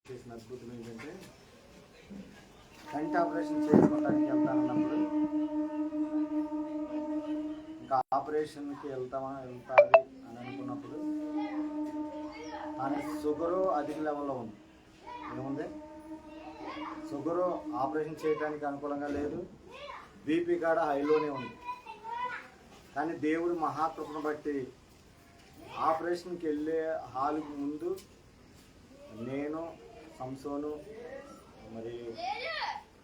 చేసిన అద్భుతం ఏంటంటే కంటి ఆపరేషన్ చేసుకోవడానికి వెళ్తానన్నప్పుడు ఇంకా ఆపరేషన్కి వెళ్తాది అని అనుకున్నప్పుడు కానీ షుగరు అధిక లెవెల్లో ఉంది. ఏముంది? షుగరు ఆపరేషన్ చేయడానికి అనుకూలంగా లేదు, బీపీ కాడ హైలోనే ఉంది. కానీ దేవుడు మహాకృపను బట్టి ఆపరేషన్కి వెళ్ళే హాల్కి ముందు నేను, సంసోను, మరి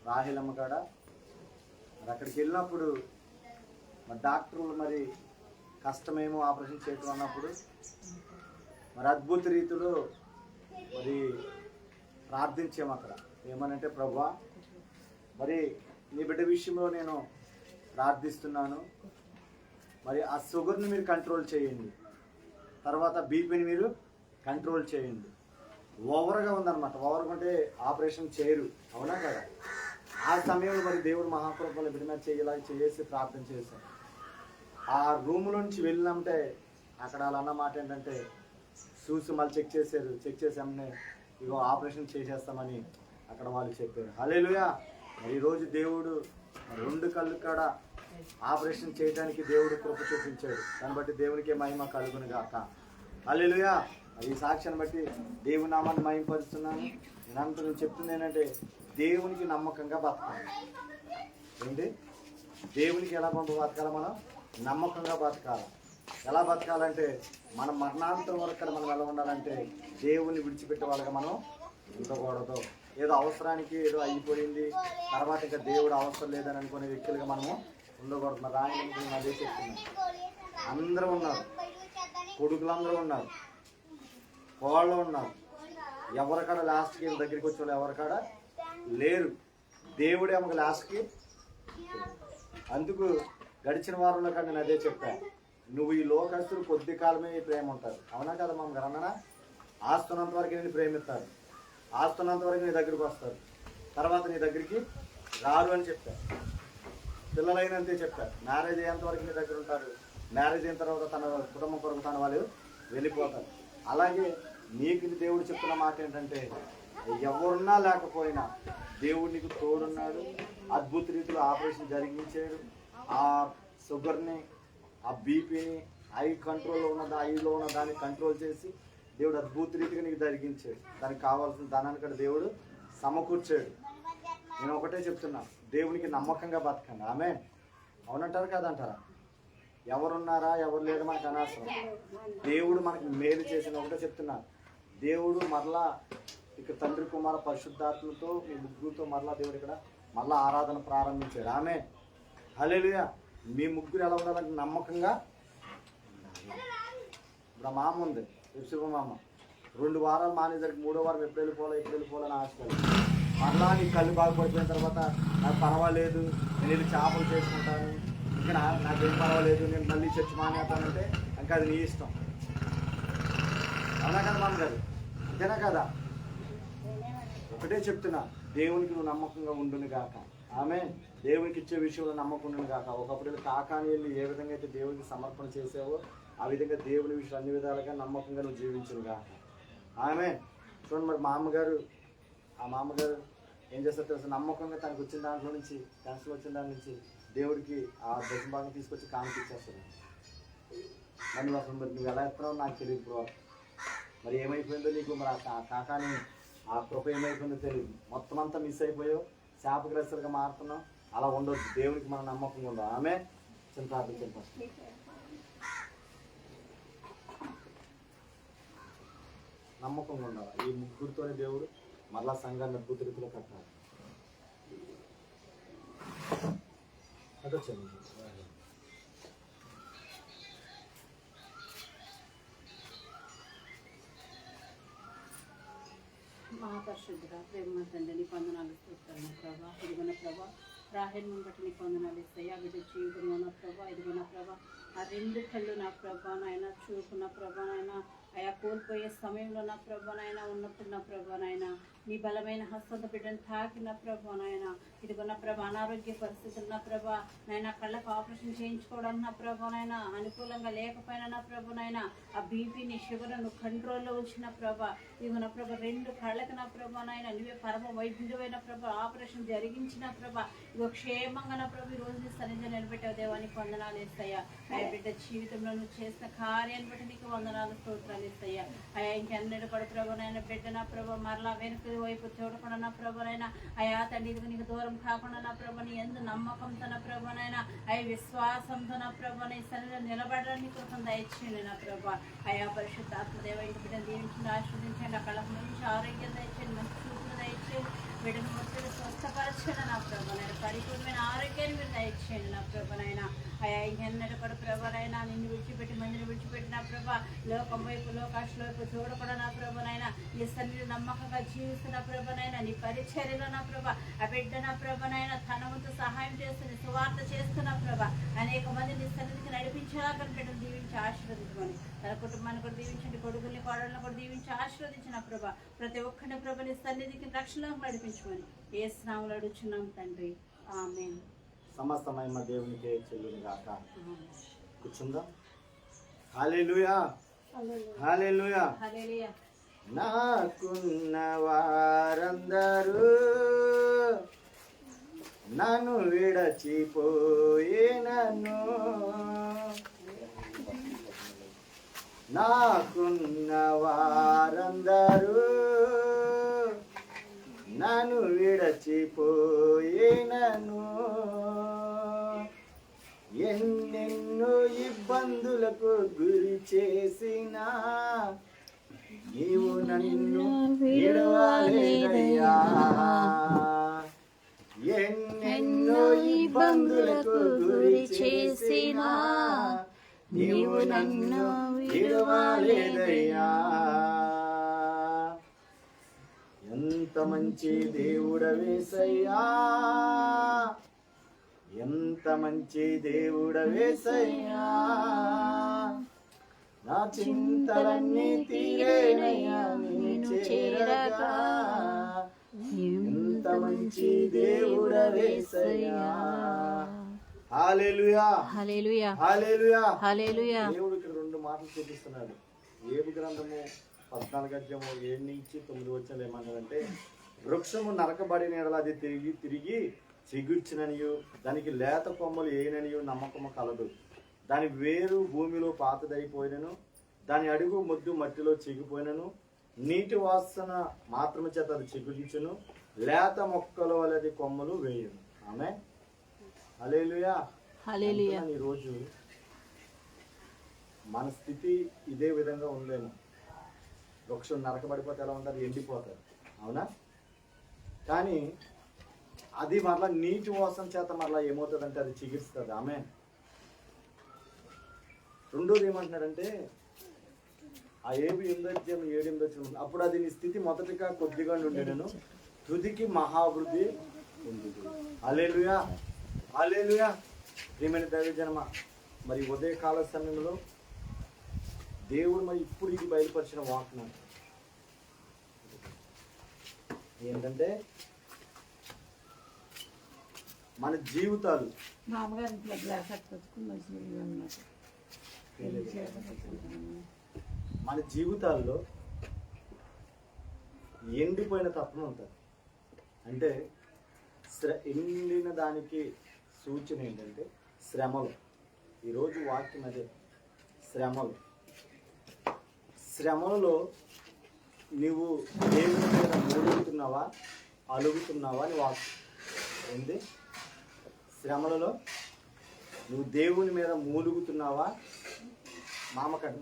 రాహిలమ్మ కాడ మరి అక్కడికి వెళ్ళినప్పుడు మరి డాక్టర్లు మరి కష్టమేమో ఆపరేషన్ చేయటం అన్నప్పుడు మరి అద్భుత రీతిలో మరి ప్రార్థించాము అక్కడ. ఏమనంటే, ప్రభువా మరి నీ బిడ్డ విషయంలో నేను ప్రార్థిస్తున్నాను, మరి ఆ షుగర్ని మీరు కంట్రోల్ చేయండి, తర్వాత బీపీని మీరు కంట్రోల్ చేయండి. ఓవర్గా ఉందన్నమాట. ఓవర్గా ఉంటే ఆపరేషన్ చేయరు, అవునా కదా? ఆ సమయంలో మరి దేవుడు మహాకృపలో బిడ్డ మీద చేసి ప్రార్థన చేశారు. ఆ రూమ్లో నుంచి వెళ్ళినామంటే అక్కడ వాళ్ళు అన్న మాట ఏంటంటే, చూసి మళ్ళీ చెక్ చేసామని ఇగో ఆపరేషన్ చేసేస్తామని అక్కడ వాళ్ళు చెప్పారు. హల్లెలూయా. మరి ఈరోజు దేవుడు 2 కళ్ళు కాడ ఆపరేషన్ చేయడానికి దేవుడు కృప చూపించాడు. దాన్ని బట్టి దేవునికే మహిమ కలుగును గాక. హల్లెలూయా. ఈ సాక్ష్యాన్ని బట్టి దేవుని నామాన్ని మహిమపరుస్తున్నాను. నేను చెప్తుంది ఏంటంటే, దేవునికి నమ్మకంగా బతకాలి. ఏంటి? దేవునికి ఎలా బతకాలి? మనం నమ్మకంగా బతకాలి. ఎలా బతకాలంటే, మన మరణాంతం వరకు మనం ఎలా ఉండాలంటే, దేవుని విడిచిపెట్టే వాళ్ళగా మనం ఉండకూడదు. ఏదో అవసరానికి ఏదో అయిపోయింది, తర్వాత ఇంకా దేవుడు అవసరం లేదని అనుకునే వ్యక్తులుగా మనము ఉండకూడదు. మరి ఆయన అదే చెప్తున్నాను. అందరూ ఉన్నారు, కొడుకులందరూ ఉన్నారు, కోళ్ళు ఉన్నారు, ఎవరికాడ లాస్ట్కి దగ్గరికి వచ్చే వాళ్ళు ఎవరికాడ లేరు. దేవుడే ఆమెకు లాస్ట్కి. అందుకు గడిచిన వారంలో కానీ నేను అదే చెప్పాను, నువ్వు ఈ లోకస్తులు కొద్ది కాలమే ప్రేమ ఉంటారు, అవునా కదా? మా అన్ననా ఆస్తున్నంత వరకు నేను ప్రేమిస్తారు, ఆస్తున్నంత వరకు నీ దగ్గరికి వస్తారు, తర్వాత నీ దగ్గరికి రారు అని చెప్పారు. పిల్లలైనంతే చెప్పారు, మ్యారేజ్ అయ్యేంత వరకు నీ దగ్గర ఉంటారు, మ్యారేజ్ అయిన తర్వాత తన కుటుంబం కొరకు తన వాళ్ళు వెళ్ళిపోతారు. అలాగే నీకు దేవుడు చెప్తున్న మాట ఏంటంటే, ఎవరున్నా లేకపోయినా దేవుడు నీకు తోడున్నాడు. అద్భుత రీతిలో ఆపరేషన్ జరిగించాడు. ఆ షుగర్ని, ఆ బీపీని, ఐ కంట్రోల్లో ఉన్న ఐలో ఉన్న దాన్ని కంట్రోల్ చేసి దేవుడు అద్భుత రీతిగా నీకు జరిగించాడు. దానికి కావాల్సిన ధనాన్ని కూడా దేవుడు సమకూర్చాడు. నేను ఒకటే చెప్తున్నా, దేవునికి నమ్మకంగా బతకండి. ఆమె అవునంటారు కదంటారా? ఎవరున్నారా ఎవరు లేరు మనకు అనవసరం. దేవుడు మనకి మేలు చేసిన ఒకటే చెప్తున్నా, దేవుడు మరలా ఇక తండ్రి కుమార పరిశుద్ధాత్మతో మీ ముగ్గురుతో మరలా దేవుడు ఇక్కడ మరలా ఆరాధన ప్రారంభించాడు. ఆమె హల్లెలూయా. మీ ముగ్గురు ఎలా ఉండాలంటే నమ్మకంగా. ఇప్పుడు మామ ఉంది, శివ మామ 2 వారాలు మానేసరికి 3వ వారం ఎప్పుడు వెళ్ళిపోవాలని ఆశపడి మరలా నీ కళ్ళు బాగుపడిపోయిన తర్వాత నాకు పర్వాలేదు, నేను వెళ్ళి చేపలు చేసుకుంటాను, ఇంకా నాకేం పర్వాలేదు, నేను మళ్ళీ చర్చి మానేస్తానంటే ఇంకా అది నీ ఇష్టం. అవునా కదా మామగారు? అంతేనా కదా? ఒకటే చెప్తున్నా, దేవునికి నువ్వు నమ్మకంగా ఉండును గాక. ఆమె దేవునికి ఇచ్చే విషయంలో నమ్మకం ఉండును గాక. ఒకప్పుడు కాకాని వెళ్ళి ఏ విధంగా అయితే దేవునికి సమర్పణ చేసావో ఆ విధంగా దేవుని విషయం అన్ని విధాలుగా నమ్మకంగా నువ్వు జీవించును గాక. ఆమె చూడండి, మరి ఆ మామగారు ఏం చేస్తారు తెలుసు? నమ్మకంగా తనకు వచ్చిన దాంట్లో నుంచి, పెన్షన్ వచ్చిన దాని నుంచి దేవుడికి ఆ దశభాగం తీసుకొచ్చి కానిపించేస్తారు. మరి అసలు మరి నువ్వు ఎలా ఎత్తున్నావు నాకు తెలియదు బ్రో. మరి ఏమైపోయిందో నీకు, మరి ఆ కాకాని ఆ కృప ఏమైపోయిందో తెలియదు. మొత్తం అంతా మిస్ అయిపోయావు, శాపగ్రస్తులుగా మారుతున్నావు. అలా ఉండొద్దు. దేవునికి మన నమ్మకంగా ఉండవు. ఆమె చింత నమ్మకంగా ఉండాలి. ఈ ముగ్గురితోనే దేవుడు మరలా సంఘాన్ని అద్భుత రీతిలో కట్టాలి. అదొచ్చండి. మహాపరిశుద్ధుడ ప్రేమ తండ్రి నీ వందనాలు చూస్తాను ప్రభా. ఇదిగోన ప్రభా రాహేల్ని బట్టి నీకు వందనాలు ఇస్తాయి. బిడ్డ జీవితంలో నా ప్రభా, ఇదిగోన ప్రభా ఆ 2 కళ్ళు నా ప్రభా నాయన చూపున ప్రభా నాయన అయా కోల్పోయే సమయంలో నా ప్రభా నాయన ఉన్నప్పుడు నా ప్రభా నాయన నీ బలమైన హస్తంతో బిడ్డను తాకిన ప్రభా నాయన ఇదిగోన ప్రభా అనారోగ్య పరిస్థితులు నా ప్రభా నాయన కళ్ళకు ఆపరేషన్ చేయించుకోవడానికి నా ప్రభా నాయన అనుకూలంగా లేకపోయినా నా ప్రభా నాయన ఆ బీపీని షుగర్ను కంట్రోల్లో ఉంచిన ప్రభా ఇదిగో నా ప్రభ 2 కళ్ళకి నా ప్రభ నాయన నువ్వే పరమ వైద్యుడైన ప్రభ ఆపరేషన్ జరిగించిన ప్రభ ఇదిగో క్షేమంగా నా ప్రభ ఈ రోజు నీ సన్నిధిలో నిలబెట్టావు దేవానికి వందనాలు వేస్తాయా. అయ్యా బిడ్డ జీవితంలో నువ్వు చేసిన కార్యాన్ని బట్టి నీకు వందనాలు స్తోత్రాలు ఇస్తాయా. అయ్యా ఇంకెన్నడూ కూడా ప్రభ నాయన బిడ్డ నా ప్రభ మరలా వెనుక వైపు చూడకుండా నా ప్రభ నాయన అయ్యా తండ్రి ఇదిగో నీకు దూరం కాకుండా నా ప్రభ నీ ఎందు నమ్మకంతో నా ప్రభ నాయన అయ్యా విశ్వాసంతో నా ప్రభ నీ సన్నిధిలో నిలబడడానికి కోసం దయచేయండి నా ప్రభ. అయ్యా పరిశుద్ధాత్మ దేవ ఇంటి బిడ్డను దీవించండి ఆశ్రదించండి ఆ కళ్ళకు నుంచి ఆరోగ్యం దయచేయండి మంచి చూపులు దయచేయండి బిడ్డను మొత్తం స్వస్థపరచండి నా ప్రభ నాయన పరిపూర్ణమైన ఆరోగ్యాన్ని మీరు దయచేయండి నా ప్రభ నాయన. అయ్యా ఇంకెన్నడూ కూడా ప్రభనైనా నిన్ను విడిచిపెట్టి మందిని విడిచిపెట్టిన ప్రభ లోకం వైపు లోకాశ వైపు చూడకుండా నా ప్రభనైనా నీ సన్నిధిలో నమ్మకంగా జీవిస్తున్న ప్రభనైనా నీ పరిచర్యలో నా ప్రభ ఆ బిడ్డ నా ప్రభనైనా తన వంతు సహాయం చేస్తుంది సువార్త చేస్తున్న ప్రభ అనేక మంది నీ సన్నిధికి నడిపించేలాగా బిడ్డను దీవించి ఆశీర్వదించమని తన కుటుంబాన్ని కూడా దీవించండి కొడుకుల్ని కోడలను కూడా దీవించి ఆశీర్వదించిన ప్రభ ప్రతి ఒక్కరిని ప్రభ నీ సన్నిధికి రక్షణలోకి నడిపించమని యేసు నామములో అడుగుచున్నాం తండ్రి ఆమేన్. సమస్త మహిమ దేవునికే చెల్లును గాక. కూర్చుందాం. హల్లెలూయా హల్లెలూయా. హల్లెలూయా. నాకున్న వారందరూ నన్ను విడచిపోయినను నాకున్న వారందరూ నన్ను విడచిపోయినను ఎన్నెన్నో ఇబ్బందులకు గురి చేసినా నీవు నన్ను విడవలేదయ్యా. ఎన్నెన్నో ఇబ్బందులకు గురి చేసినా నీవు నన్ను విడవలేదయ్యా. ఎంత మంచి దేవుడవేసయ్యా, ఎంత మంచి దేవుడవేసయ్యా. నా చింతలన్నీ తీరేనయ్యా నిన్ను చేరగా. ఎంత మంచి దేవుడవేసయ్యా. హల్లెలూయా హల్లెలూయా హల్లెలూయా హల్లెలూయా. దేవుడు ఇక్కడ 2 మాటలు చూపిస్తున్నాడు. ఏబు గ్రంథము 14:7-9 ఏమన్నాడంటే వృక్షము నరకబడిన ఎడల అది తిరిగి తిరిగి చిగుర్చిననియు దానికి లేత కొమ్మలు ఏయననియు నమ్మకము కలదు. దాని వేరు భూమిలో పాతదైపోయినను దాని అడుగు మొద్దు మట్టిలో చిగిపోయినను నీటి వాసన మాత్రము చేత అది చిగురించును లేత మొక్కల వలది కొమ్మలు వేయును. ఆమె హల్లెలూయా హల్లెలూయా. ఈరోజు మన స్థితి ఇదే విధంగా ఉందేమో. వృక్షం నరకబడిపోతే ఎలా ఉంటుంది, ఎండిపోతారు, అవునా? కానీ అది మరలా నీటి వాసన చేత మరలా ఏమవుతుందంటే అది చిగిస్తుంది. ఆమె రెండోది ఏమంటున్నాడంటే ఆ 7:8 అప్పుడు అది నీ స్థితి మొదటిగా కొద్దిగా ఉండేను తుదికి మహావృద్ధి ఉంది. హల్లెలూయా హల్లెలూయా. ప్రియమైన దైవజనమ, మరి ఉదయకాల సమయంలో దేవుడు మరి ఇప్పుడు ఇది బయలుపరిచిన వాక్యం ఏంటంటే మన జీవితాలు మన జీవితాల్లో ఎండిపోయిన తత్వం ఉంటుంది. అంటే ఎండిన దానికి సూచన ఏంటంటే శ్రమలు. ఈరోజు వాక్యం అదే, శ్రమలు. శ్రమలలో నువ్వు దేవుని మీద మూలుగుతున్నావా అలుగుతున్నావా అని వాక్యం ఏంటి? శ్రమలలో నువ్వు దేవుని మీద మూలుగుతున్నావా మామకంటి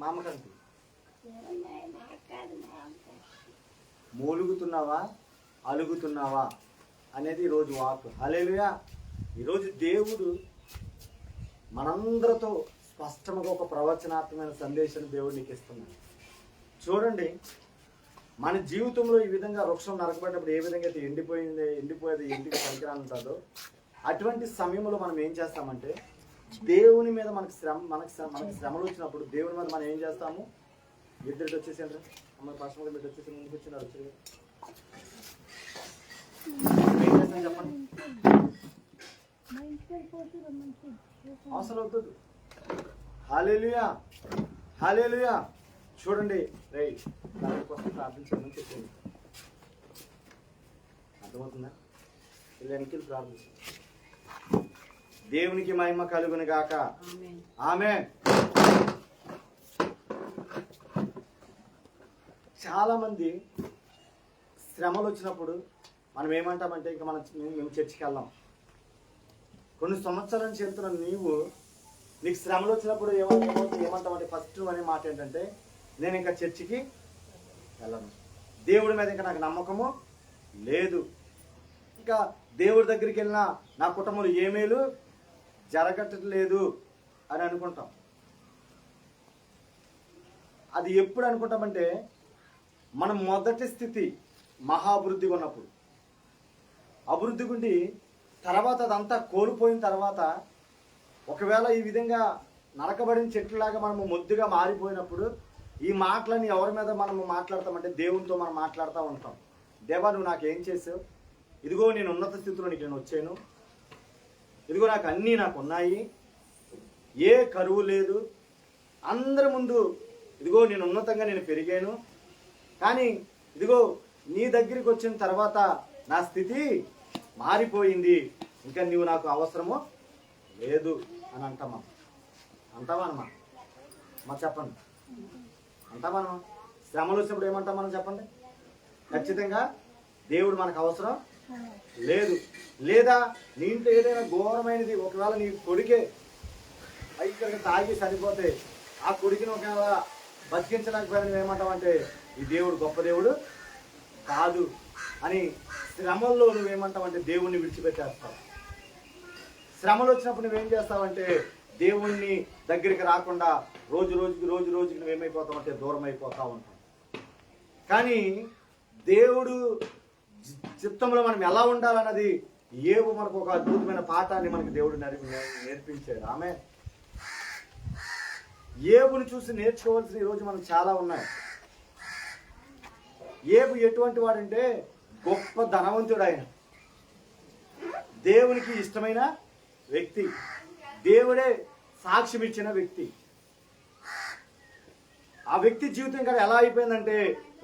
మూలుగుతున్నావా అలుగుతున్నావా అనేది ఈరోజు వాక్యం. హల్లెలూయా. ఈరోజు దేవుడు మనందరితో స్పష్టంగా ఒక ప్రవచనాత్మకమైన సందేశాన్ని దేవుడు నీకు ఇస్తున్నాడు. చూడండి, మన జీవితంలో ఈ విధంగా వృక్షం నరకబడినప్పుడు ఏ విధంగా అయితే ఎండిపోయేది ఇంటికి పనికిరాని ఉంటుందో అటువంటి సమయంలో మనం ఏం చేస్తామంటే దేవుని మీద మనకు శ్రమలు వచ్చినప్పుడు దేవుని మీద మనం ఏం చేస్తాము? ఇద్దరికి వచ్చేసారు అమ్మ పశ్చిమ మీరు వచ్చేసి ముందుకు వచ్చినారు. ఏం చేస్తాం చెప్పండి? అవసరం అవుతుంది. హల్లెలూయా హల్లెలూయా. చూడండి రైట్ దాని కోసం ప్రార్థించమని చెప్పింది. అర్థమవుతుందా? వెనక్కి ప్రార్థించండి. దేవునికి మహిమ కలుగును గాక. ఆమేన్. చాలా మంది శ్రమలు వచ్చినప్పుడు మనం ఏమంటామంటే ఇంకా మేము చర్చికి వెళ్ళాం. కొన్ని సంవత్సరాల నుంచి వెళ్తున్న నీకు శ్రమలు వచ్చినప్పుడు ఏమంటామంటే ఫస్ట్ అనే మాట ఏంటంటే నేను ఇంకా చర్చికి వెళ్ళను, దేవుడి మీద ఇంకా నాకు నమ్మకము లేదు, ఇంకా దేవుడి దగ్గరికి వెళ్ళినా నా కుటుంబంలో ఏ మేలు జరగట్లేదు అని అనుకుంటాం. అది ఎప్పుడు అనుకుంటామంటే మనం మొదటి స్థితి మహాభివృద్ధిగా ఉన్నప్పుడు. అభివృద్ధి గుండి తర్వాత అదంతా కోల్పోయిన తర్వాత ఒకవేళ ఈ విధంగా నరకబడిన చెట్లులాగా మనము మొద్దుగా మారిపోయినప్పుడు ఈ మాటలని ఎవరి మీద మనము మాట్లాడతామంటే దేవునితో మనం మాట్లాడుతూ ఉంటాం. దేవా నువ్వు నాకేం చేసావు, ఇదిగో నేను ఉన్నత స్థితిలో నేను వచ్చాను, ఇదిగో నాకు ఉన్నాయి, ఏ కరువు లేదు, అందరి ముందు ఇదిగో నేను ఉన్నతంగా నేను పెరిగాను, కానీ ఇదిగో నీ దగ్గరికి వచ్చిన తర్వాత నా స్థితి మారిపోయింది, ఇంకా నువ్వు నాకు అవసరము లేదు అని అంటామా? అంటామా చెప్పండి, అంటామా? శ్రమలు వచ్చినప్పుడు ఏమంటాం మనం చెప్పండి? ఖచ్చితంగా దేవుడు మనకు అవసరం లేదు. లేదా నీ ఇంట్లో ఏదైనా ఘోరమైనది, ఒకవేళ నీ కొడుకే ఐక్యంగా తాగి చనిపోతే ఆ కొడుకుని ఒకవేళ బతికించలేకపోయినా నువ్వేమంటావంటే ఈ దేవుడు గొప్ప దేవుడు కాదు అని శ్రమల్లో నువ్వేమంటావంటే దేవుణ్ణి విడిచిపెట్టేస్తావు. శ్రమలు వచ్చినప్పుడు నువ్వేం చేస్తావంటే దేవుణ్ణి దగ్గరికి రాకుండా రోజు రోజుకి నువ్వేమైపోతావంటే దూరం అయిపోతా ఉంటావు. కానీ దేవుడు చిత్తంలో మనం ఎలా ఉండాలన్నది ఏవో మనకు ఒక అద్భుతమైన పాఠాన్ని మనకి దేవుడు నేర్పించాడు. ఆమె ఏబుని చూసి నేర్చుకోవాల్సిన ఈరోజు మనకు చాలా ఉన్నాయి. ఏబు ఎటువంటి వాడంటే గొప్ప ధనవంతుడు, ఆయన దేవునికి ఇష్టమైన వ్యక్తి, దేవుడే సాక్ష్యం ఇచ్చిన వ్యక్తి. ఆ వ్యక్తి జీవితం ఇక్కడ ఎలా అయిపోయిందంటే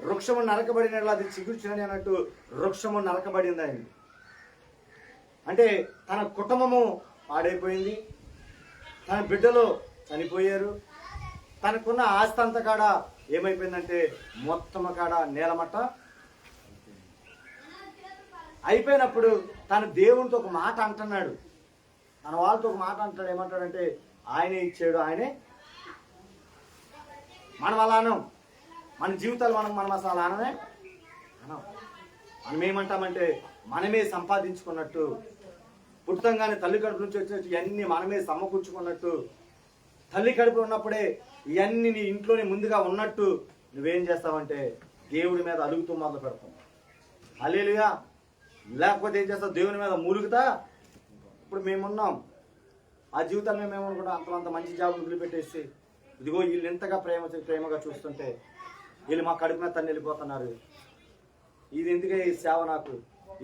వృక్షము నరకబడిన అది చిగుర్చునని అన్నట్టు వృక్షము నరకబడింది ఆయన. అంటే తన కుటుంబము పాడైపోయింది, తన బిడ్డలు చనిపోయారు, తనకున్న ఆస్తి అంతా కాడ ఏమైపోయిందంటే మొత్తం కాడ నేలమట్ట అయిపోయినప్పుడు తను దేవునితో ఒక మాట అంటున్నాడు, తన వాళ్ళతో ఒక మాట అంటాడు. ఏమంటాడంటే ఆయనే ఇచ్చాడు, ఆయనే. మనం అలా అనం, మన జీవితాలు మనం అసలు అలా అనమే అనం. మనం ఏమంటామంటే మనమే సంపాదించుకున్నట్టు, పుట్టంగానే తల్లి కడుపు నుంచి వచ్చినట్టు ఇవన్నీ మనమే సమకూర్చుకున్నట్టు, తల్లి కడుపు ఉన్నప్పుడే ఇవన్నీ నీ ఇంట్లోనే ముందుగా ఉన్నట్టు నువ్వేం చేస్తావంటే దేవుడి మీద అలుగుతూ మొదలు పెడతావు. హల్లెలూయా. లేకపోతే ఏం చేస్తావు, దేవుని మీద మూలుగుతా. ఇప్పుడు మేమున్నాం, ఆ జీవితాన్ని మేమేమనుకుంటాం, అంత మంచి జాబ్ వదిలిపెట్టేసి ఇదిగో వీళ్ళు ఎంతగా ప్రేమగా చూస్తుంటే వీళ్ళు మా కడుపు మీద తన్ని వెళ్ళిపోతున్నారు, ఇది ఎందుకే ఈ సేవ, నాకు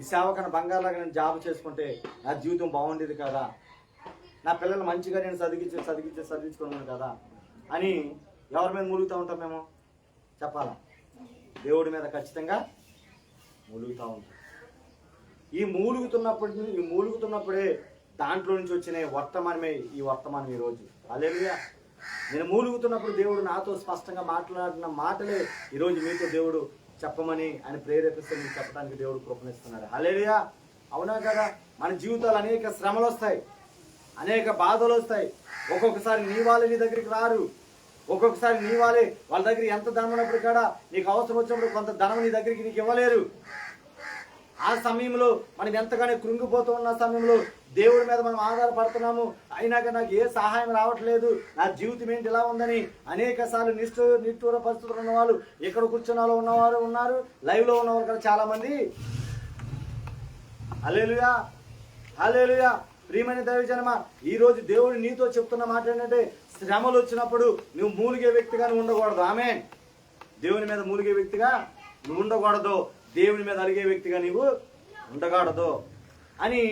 ఈ సేవ కన్నా బంగారులాగా నేను జాబ్ చేసుకుంటే నా జీవితం బాగుండేది కదా, నా పిల్లలు మంచిగా నేను చదివించుకున్నాను కదా అని ఎవరి మీద మూలుగుతూ ఉంటాం మేము? చెప్పాలా? దేవుడి మీద ఖచ్చితంగా మూలుగుతూ ఉంటాం. ఈ మూలుగుతున్నప్పుడే దాంట్లో నుంచి వచ్చిన వర్తమానమే ఈ వర్తమానం ఈరోజు. హల్లెలూయా. నేను మూలుగుతున్నప్పుడు దేవుడు నాతో స్పష్టంగా మాట్లాడిన మాటలే ఈరోజు మీతో దేవుడు చెప్పమని ఆయన ప్రేరేపిస్తే మీకు చెప్పడానికి దేవుడు కృపణిస్తున్నాడు. హల్లెలూయా. అవునా కదా? మన జీవితాలు అనేక శ్రమలు వస్తాయి, అనేక బాధలు వస్తాయి. ఒక్కొక్కసారి నీ వాళ్ళే నీ దగ్గరికి రారు, ఒక్కొక్కసారి నీ వాళ్ళే వాళ్ళ దగ్గర ఎంత ధనం ఉన్నప్పుడు కూడా నీకు అవసరం వచ్చినప్పుడు కొంత ధనం నీ దగ్గరికి నీకు ఇవ్వలేరు. ఆ సమయంలో మనం ఎంతగానో కృంగిపోతూ ఉన్న సమయంలో దేవుడి మీద మనం ఆధారపడుతున్నాము, అయినాక నాకు ఏ సహాయం రావట్లేదు, నా జీవితం ఏంటి ఇలా ఉందని అనేక సార్లు నిష్ఠూర పరిస్థితులు ఉన్నవాళ్ళు, ఇక్కడ కూర్చున్న వాళ్ళు ఉన్నవారు ఉన్నారు, లైవ్లో ఉన్నవారు కూడా చాలా మంది. హల్లెలూయా. హల్లెలూయా. ప్రియమైన దైవజనమా, ఈ రోజు దేవుడు నీతో చెప్తున్న మాట ఏంటంటే శ్రమలు వచ్చినప్పుడు నువ్వు మూలిగే వ్యక్తిగా నువ్వు ఉండకూడదు. ఆమేన్. దేవుని మీద మూలిగే వ్యక్తిగా నువ్వు ఉండకూడదు, దేవుని మీద అలిగే వ్యక్తిగా నీవు ఉండకూడదు అని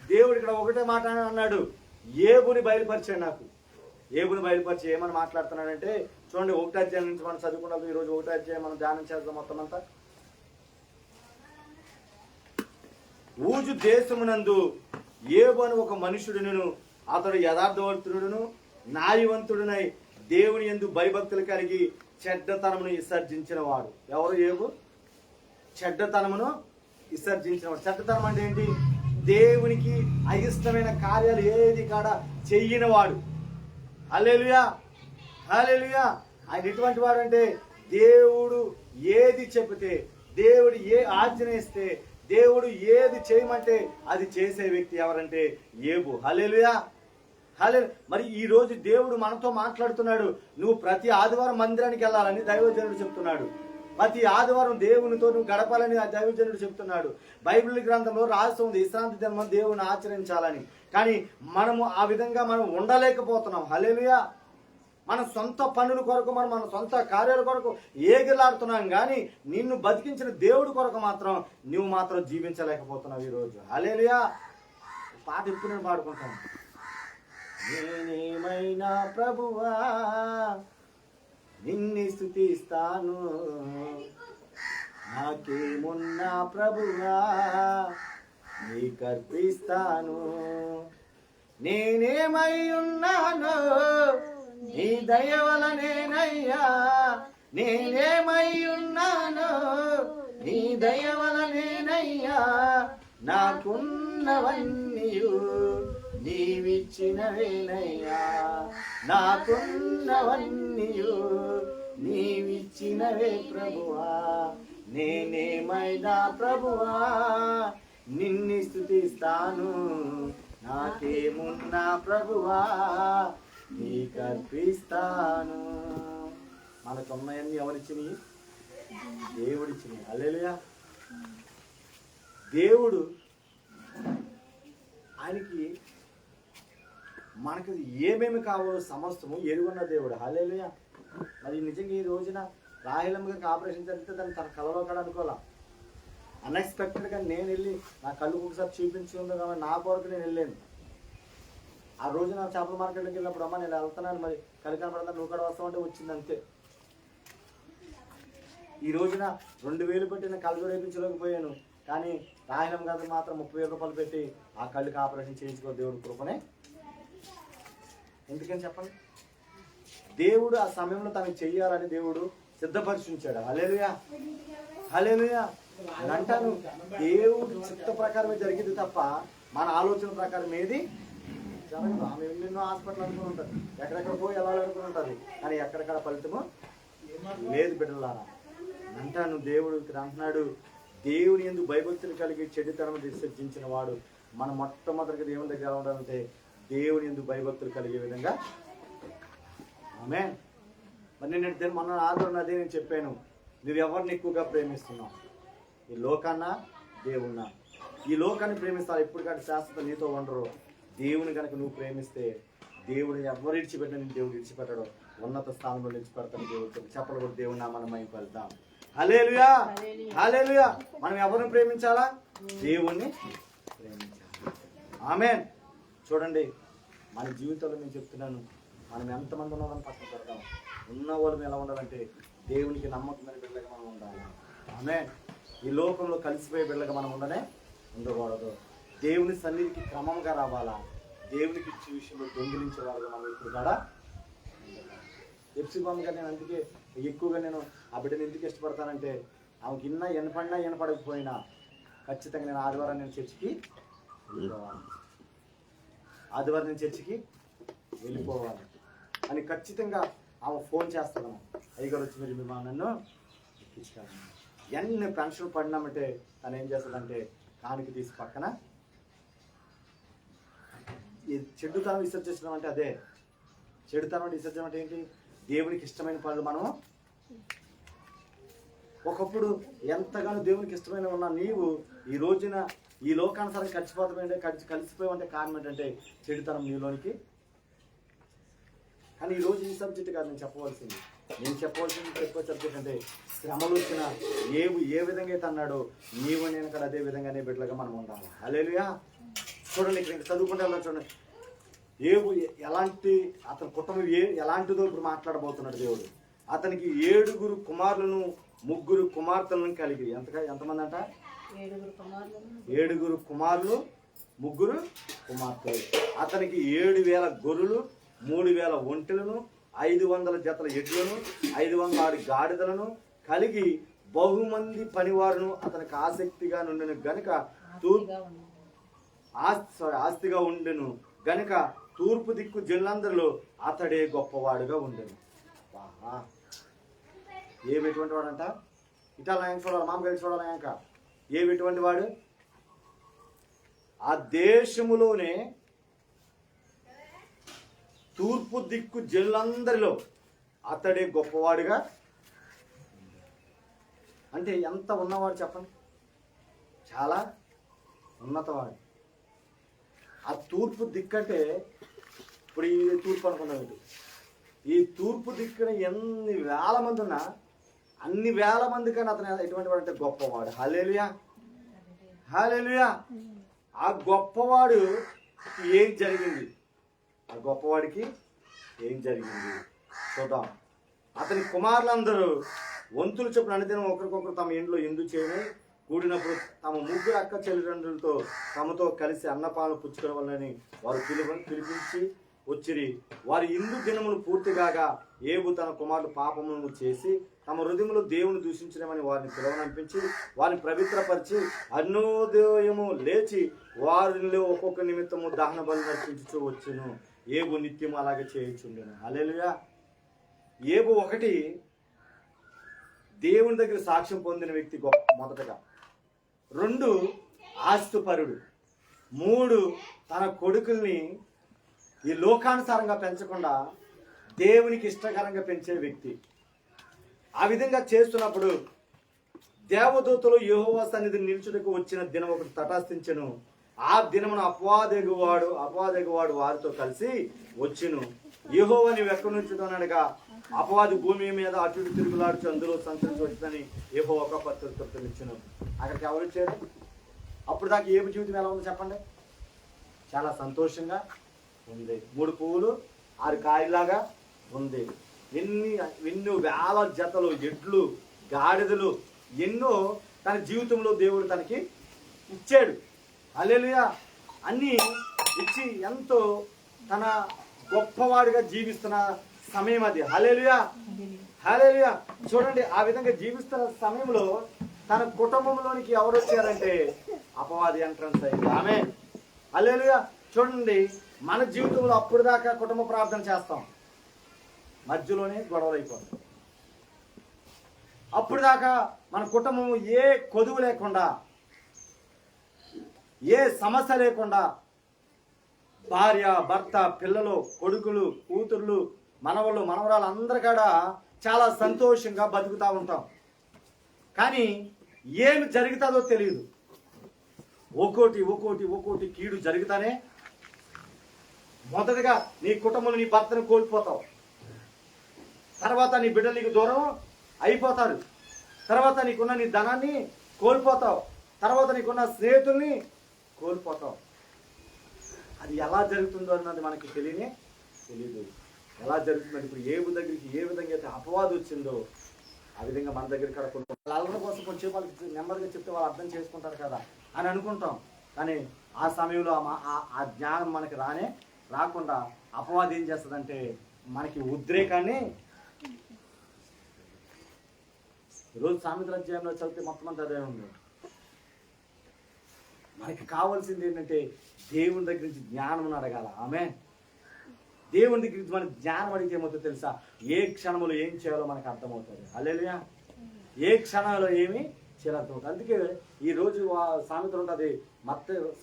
దేవుడు ఇక్కడ ఒకటే మాట అన్నాడు. ఏబుని బయలుపరిచాడు నాకు. ఏబుని బయలుపరిచి ఏమని మాట్లాడుతున్నాడంటే చూడండి 1వ అధ్యాయం నుంచి మనం చదువుకున్నప్పుడు ఈరోజు 1వ అధ్యాయం మనం ధ్యానం చేద్దాం మొత్తం అంతా. ఊజు దేశమునందు ఏబు అని ఒక మనుషుడును, అతడు యథార్థవంతుడును న్యాయవంతుడునై దేవుని యందు భయభక్తులు కలిగి చెడ్డతనమును విసర్జించిన వాడు. ఎవరు ఏబు? చెడ్డతనమును విసర్జించిన వాడు. చెడ్డతనం అంటే ఏంటి? దేవునికి అయిష్టమైన కార్యాలు ఏది కాడ చెయ్యని వాడు. హల్లెలూయా, హల్లెలూయా. ఆయన ఎటువంటి వాడు అంటే దేవుడు ఏది చెబితే, దేవుడు ఏ ఆజ్ఞ ఇస్తే, దేవుడు ఏది చేయమంటే అది చేసే వ్యక్తి ఎవరంటే ఏబు. హల్లెలూయా, హల్లెలూయా. మరి ఈ రోజు దేవుడు మనతో మాట్లాడుతున్నాడు. నువ్వు ప్రతి ఆదివారం మందిరానికి వెళ్ళాలని దైవజనుడు చెప్తున్నాడు. ప్రతి ఆదివారం దేవునితో నువ్వు గడపాలని ఆ దైవజనుడు చెప్తున్నాడు. బైబిల్ గ్రంథంలో రాసి ఉంది విశ్రాంతి దినం దేవుని ఆచరించాలని. కానీ మనము ఆ విధంగా మనం ఉండలేకపోతున్నాం. హల్లెలూయా. మన సొంత పనుల కొరకు మన సొంత కార్యాల కొరకు ఏగిలాడుతున్నాం, కానీ నిన్ను బతికించిన దేవుడి కొరకు మాత్రం నువ్వు మాత్రం జీవించలేకపోతున్నావు ఈరోజు. హల్లెలూయా. పాట ఇప్పుడు నేను పాడుకుంటాను. నేనేమైనా ప్రభువా నిన్ను స్తుతిస్తాను, నాకేమున్నా ప్రభువా నీకర్పిస్తాను. నేనేమై ఉన్నాను నీ దయ వలనేనయ్యా, నేనేమై ఉన్నాను నీ దయ వలనేనయ్యా, నాకున్నవన్నీయు నీవిచ్చినవేనయ్యా, నాకున్నవన్నీయు నీవిచ్చినవే ప్రభువా. నేనేమైనా ప్రభువా నిన్ను స్తుతిస్తాను, నాకేమున్నా ప్రభువా నీకర్పిస్తాను. మనకున్నాయన్నీ ఎవరిచ్చినవి? దేవుడిచ్చినవి. హల్లెలూయా. దేవుడు ఆయనకి మనకి ఏమేమి కావాలో సమస్తము ఎరుగున్న దేవుడు. హల్లెలూయా. మరి నిజంగా ఈ రోజున రాహిలమ్మకి ఆపరేషన్ జరిగితే దాన్ని తన కళలో కూడా అనుకోవాలా. అన్ఎక్స్పెక్టెడ్గా నేను వెళ్ళి నా కళ్ళు ఒకసారి చూపించుకుందాం కాబట్టి నా కొరకు నేను వెళ్ళాను. ఆ రోజు నా చేపల మార్కెట్కి వెళ్ళినప్పుడు అమ్మ నేను వెళ్తున్నాను, మరి కలి కనపడతాను, నువ్వు కూడా వస్తామంటే వచ్చింది అంతే. ఈ రోజున 2000 పెట్టి నేను కళ్ళు రేపించలేకపోయాను, కానీ రాహిలమ్మ గారికి మాత్రం 30,000 రూపాయలు పెట్టి ఆ కళ్ళుకి ఆపరేషన్ చేయించుకో దేవుడు కృపనే. ఎందుకని చెప్పండి? దేవుడు ఆ సమయంలో తనకు చెయ్యాలని దేవుడు సిద్ధపరిచుంచాడు. హల్లెలూయా, హల్లెలూయా. నేను అంటాను, దేవుడు చిత్త ప్రకారమే జరిగింది తప్ప మన ఆలోచన ప్రకారం ఏది జరగదు. ఆమె ఎన్నెన్నో హాస్పిటల్ అనుకుని ఉంటారు, ఎక్కడెక్కడ పోయి వెళ్ళాలనుకుని ఉంటుంది, కానీ ఎక్కడెక్కడ ఫలితము లేదు బిడ్డలారా. అంటాను, దేవుడు ఇక్కడ అంటున్నాడు, దేవుని యందు భయభక్తులు కలిగి చెడుతనం విసర్జించిన వాడు. మనం మొట్టమొదటిగా దేవుని దగ్గర ఉండాలంటే దేవుని యందు భయభక్తులు కలిగే విధంగా. ఆమేన్. మరి నేను మొన్న ఆదరణ అదే నేను చెప్పాను, నువ్వు ఎవరిని ఎక్కువగా ప్రేమిస్తున్నావు? ఈ లోకాన్నా దేవుణ్ణా? ఈ లోకాన్ని ప్రేమిస్తారు ఎప్పుడు కానీ శాశ్వత నీతో ఉండరు. దేవుని కనుక నువ్వు ప్రేమిస్తే దేవుడు ఎవరు ఇడిచిపెట్టిన దేవుడు ఇడిచిపెట్టడు, ఉన్నత స్థానంలో నిలిచిపెడతాను. దేవుడు చెప్పలు కూడా దేవుని నామాన్ని మహిమపడతాం. హల్లెలూయా, హల్లెలూయా. మనం ఎవరిని ప్రేమించాలా? దేవుణ్ణి ప్రేమించాలి. ఆమేన్. చూడండి, మన జీవితంలో నేను చెప్తున్నాను, మనం ఎంతమంది ఉన్నామని పక్కన పెడతాం. ఉన్న వాళ్ళు ఎలా ఉండాలంటే దేవునికి నమ్మకమైన బిడ్డగా మనం ఉండాలి. ఆమేన్. ఈ లోకంలో కలిసిపోయే బిడ్డగా మనం ఉండకూడదు. దేవుని సన్నిధికి క్రమంగా రావాలా. దేవునికి ఇచ్చే విషయంలో దొంగిలించే వాళ్ళగా మనం ఇప్పుడు కూడా. ఎప్సిబామ్గా నేను అందుకే ఎక్కువగా నేను ఆ బిడ్డను ఎందుకు ఇష్టపడతానంటే, ఆమెకి ఎనపడినా ఎనపడకపోయినా ఖచ్చితంగా నేను ఆదివారం నేను చర్చికి వెళ్ళిపోవాలి, ఆదివారం నేను చర్చికి వెళ్ళిపోవాలి అని ఖచ్చితంగా ఆమె ఫోన్ చేస్తాను. అయ్యగారు వచ్చి మీరు మా నన్ను ఎక్కించుకోవాలి. ఎన్ని పెన్షన్ పడినామంటే తను ఏం చేస్తుందంటే కానికి తీసి పక్కన చెడుతనం విసర్జించడం అంటే అదే. చెడుతనం విసర్జనం అంటే ఏంటి? దేవునికి ఇష్టమైన పనులు మనము ఒకప్పుడు ఎంతగానో దేవునికి ఇష్టమైన ఉన్న నీవు ఈ రోజున ఈ లోకానుసారం కలిసిపోయామంటే కారణం ఏంటంటే చెడుతనం నీలోనికి. కానీ ఈరోజు ఈ సబ్జెక్ట్ కాదు నేను చెప్పవలసింది. ఎక్కువ సబ్జెక్ట్ అంటే శ్రమలు వచ్చిన ఏ విధంగా అయితే అన్నాడో నీవు నేను కూడా అదే విధంగానే బిడ్డలుగా మనం ఉండాలి. హల్లెలూయా. చూడండి, ఇక్కడ చదువుకుంటే చూడండి, ఎలాంటి అతని కుటుంబం ఎలాంటిదో ఇప్పుడు మాట్లాడబోతున్నాడు దేవుడు. అతనికి 7 కుమారులను 3 కుమార్తెలను కలిగి ఎంతమంది అంట? 7 కుమారులు 3 కుమార్తెలు. అతనికి 7,000 గొర్రెలు, 3,000 ఒంటెలను, 500 జతల ఎడ్లను, 500 గాడిదలను కలిగి బహుమంది పనివారును అతనికి ఆసక్తిగా నుండిన గనుక ఆస్తిగా ఉండెను గనుక తూర్పు దిక్కు జనులందరిలో అతడే గొప్పవాడుగా ఉండెను. ఎటువంటి వాడంట? ఇటా నాయక చూడాలి, మామగారికి చూడాలి. నాయక ఎటువంటి వాడు? ఆ దేశములోనే తూర్పు దిక్కు జనులందరిలో అతడే గొప్పవాడుగా. అంటే ఎంత ఉన్నవాడు చెప్పండి, చాలా ఉన్నతవాడు. ఆ తూర్పు దిక్కంటే ఇప్పుడు ఈ తూర్పు అనుకున్నాం, ఈ తూర్పు దిక్కున ఎన్ని వేల మంది ఉన్నా అన్ని వేల మంది కానీ అతను ఎటువంటి వాడు అంటే గొప్పవాడు. హల్లెలూయా, హల్లెలూయా. ఆ గొప్పవాడు ఏం జరిగింది? ఆ గొప్పవాడికి ఏం జరిగింది చూద్దాం. అతని కుమారులందరూ వంతులు చొప్పున అనుదినం ఒకరికొకరు తమ ఇంట్లో ఎందు చేయని కూడినప్పుడు తమ 3 అక్క చెల్లెండ్రులతో తమతో కలిసి అన్నపాలు పుచ్చుకోవాలని వారు పిలిపించి వచ్చిరి. వారి ఇందు దినములు పూర్తిగాగా ఏబు తన కుమారుడు పాపములను చేసి తమ హృదయములు దేవుని దూషించడమని వారిని పిలవనంపించి వారిని పవిత్రపరిచి అరుణోదయము లేచి వారిలో ఒక్కొక్క నిమిత్తము దహన బలి నర్పించుచూ వచ్చును. ఏబు నిత్యం అలాగే చేయించుండెను. హల్లెలూయా. ఏబు 1 దేవుని దగ్గర సాక్ష్యం పొందిన వ్యక్తి మొదటగా. 2 ఆస్తిపరుడు. 3 తన కొడుకుల్ని ఈ లోకానుసారంగా పెంచకుండా దేవునికి ఇష్టకరంగా పెంచే వ్యక్తి. ఆ విధంగా చేస్తున్నప్పుడు దేవదూతలు యెహోవా సన్నిధిని నిలుచుటకు వచ్చిన దినం ఒకటి తటాస్థించెను. ఆ దినమున అపవాదెగువాడు వారితో కలిసి వచ్చును. యెహోవా నీవు ఎక్కడి నుంచి అనగా అపవాది భూమి మీద అటు ఇటు తిరుగులాడుచు అందులో సంచరించి వచ్చిందని యెహోవా ఒక పత్రికను. అక్కడికి ఎవరు వచ్చారు? అప్పుడు దాకా ఏబు జీవితం ఎలా ఉందో చెప్పండి. చాలా సంతోషంగా ఉంది. 3 పువ్వులు 6 కాయలాగా ఉంది. ఎన్నో వేల జతలు ఎడ్లు గాడిదలు ఎన్నో తన జీవితంలో దేవుడు తనకి ఇచ్చాడు. హల్లెలూయా. అన్నీ ఇచ్చి ఎంతో తన గొప్పవాడిగా జీవిస్తున్న సమయం అది. హల్లెలూయా, హల్లెలూయా. చూడండి, ఆ విధంగా జీవిస్తున్న సమయంలో తన కుటుంబంలోనికి ఎవరు వచ్చారంటే అపవాది ఎంట్రన్స్ అయింది. ఆమె హల్లెలూయా. చూడండి, మన జీవితంలో అప్పుడు దాకా కుటుంబ ప్రార్థన చేస్తాం, మధ్యలోనే గొడవలు అయిపోతాం. అప్పుడు దాకా మన కుటుంబం ఏ కొదువు లేకుండా, ఏ సమస్య లేకుండా భార్య భర్త పిల్లలు కొడుకులు కూతుర్లు మనవళ్ళు మనవరాలు అందరి కాడ చాలా సంతోషంగా బతుకుతూ ఉంటాం. కానీ ఏమి జరుగుతుందో తెలియదు. ఒక్కోటి కీడు జరుగుతానే మొదటగా నీ కుటుంబంలో నీ భర్తను కోల్పోతావు, తర్వాత నీ బిడ్డలు నీకు దూరం అయిపోతారు, తర్వాత నీకున్న నీ ధనాన్ని కోల్పోతావు, తర్వాత నీకున్న స్నేహితుల్ని కోల్పోతావు. అది ఎలా జరుగుతుందో అన్నది మనకి తెలియదు. ఎలా జరుగుతుందంటే ఇప్పుడు ఏబు దగ్గరికి ఏ విధంగా అయితే అపవాదు వచ్చిందో ఆ విధంగా మన దగ్గరికి వాళ్ళ కోసం కొంచెం వాళ్ళకి నెమ్మదిగా చెప్తే వాళ్ళు అర్థం చేసుకుంటారు కదా అని అనుకుంటాం. కానీ ఆ సమయంలో ఆ జ్ఞానం మనకి రాకుండా అపవాది ఏం చేస్తుందంటే మనకి ఉద్రేకాన్ని. ఈరోజు సామెతల అధ్యాయంలో చదివితే మొత్తం అంతా అదే ఉంది. మనకి కావాల్సింది ఏంటంటే దేవుని దగ్గర నుంచి జ్ఞానం అడగాల. ఆమె దేవుని దగ్గర నుంచి మనకి జ్ఞానం అడిగితే ఏమవుతుందో తెలుసా? ఏ క్షణంలో ఏం చేయాలో మనకు అర్థమవుతుంది. హల్లెలూయా. ఏ క్షణంలో ఏమి చేయాలో అర్థమవుతుంది. అందుకే ఈరోజు సామెతలు ఉంటుంది,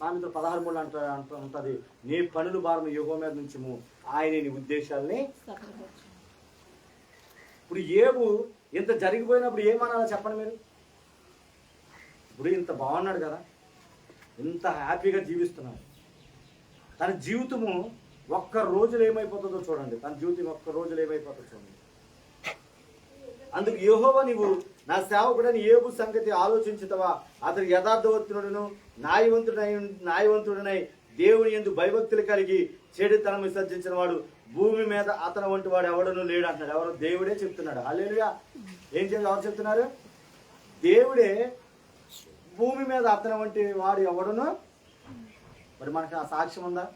సామెతలు 16:3 ఉంటుంది, నీ పనులు భారం యెహోవా మీద నుంచుము, ఆయన నీ ఉద్దేశాలని. ఇప్పుడు ఏబు ఇంత జరిగిపోయినప్పుడు ఏమనాలో చెప్పండి మీరు? ఇప్పుడు ఇంత బాగున్నాడు కదా, ఇంత హ్యాపీగా జీవిస్తున్నాడు. తన జీవితము ఒక్క రోజులు ఏమైపోతుందో చూడండి. చూడండి. అందుకు యెహోవా నీవు నా సేవకుడని ఏబు సంగతి ఆలోచించుతావా? అతడు యథార్థవంతుడును న్యాయవంతుడనై దేవుని యందు భయభక్తులు కలిగి చెడుతనం విసర్జించిన వాడు భూమి మీద అతను వంటి వాడు ఎవడను లేడు అంటున్నాడు. ఎవరు? దేవుడే చెప్తున్నాడు. హల్లెలూయా. ఎవరు చెప్తున్నారు? దేవుడే భూమి మీద అతను వంటి వాడు ఎవడను. మరి మనకు ఆ సాక్ష్యం ఉందా?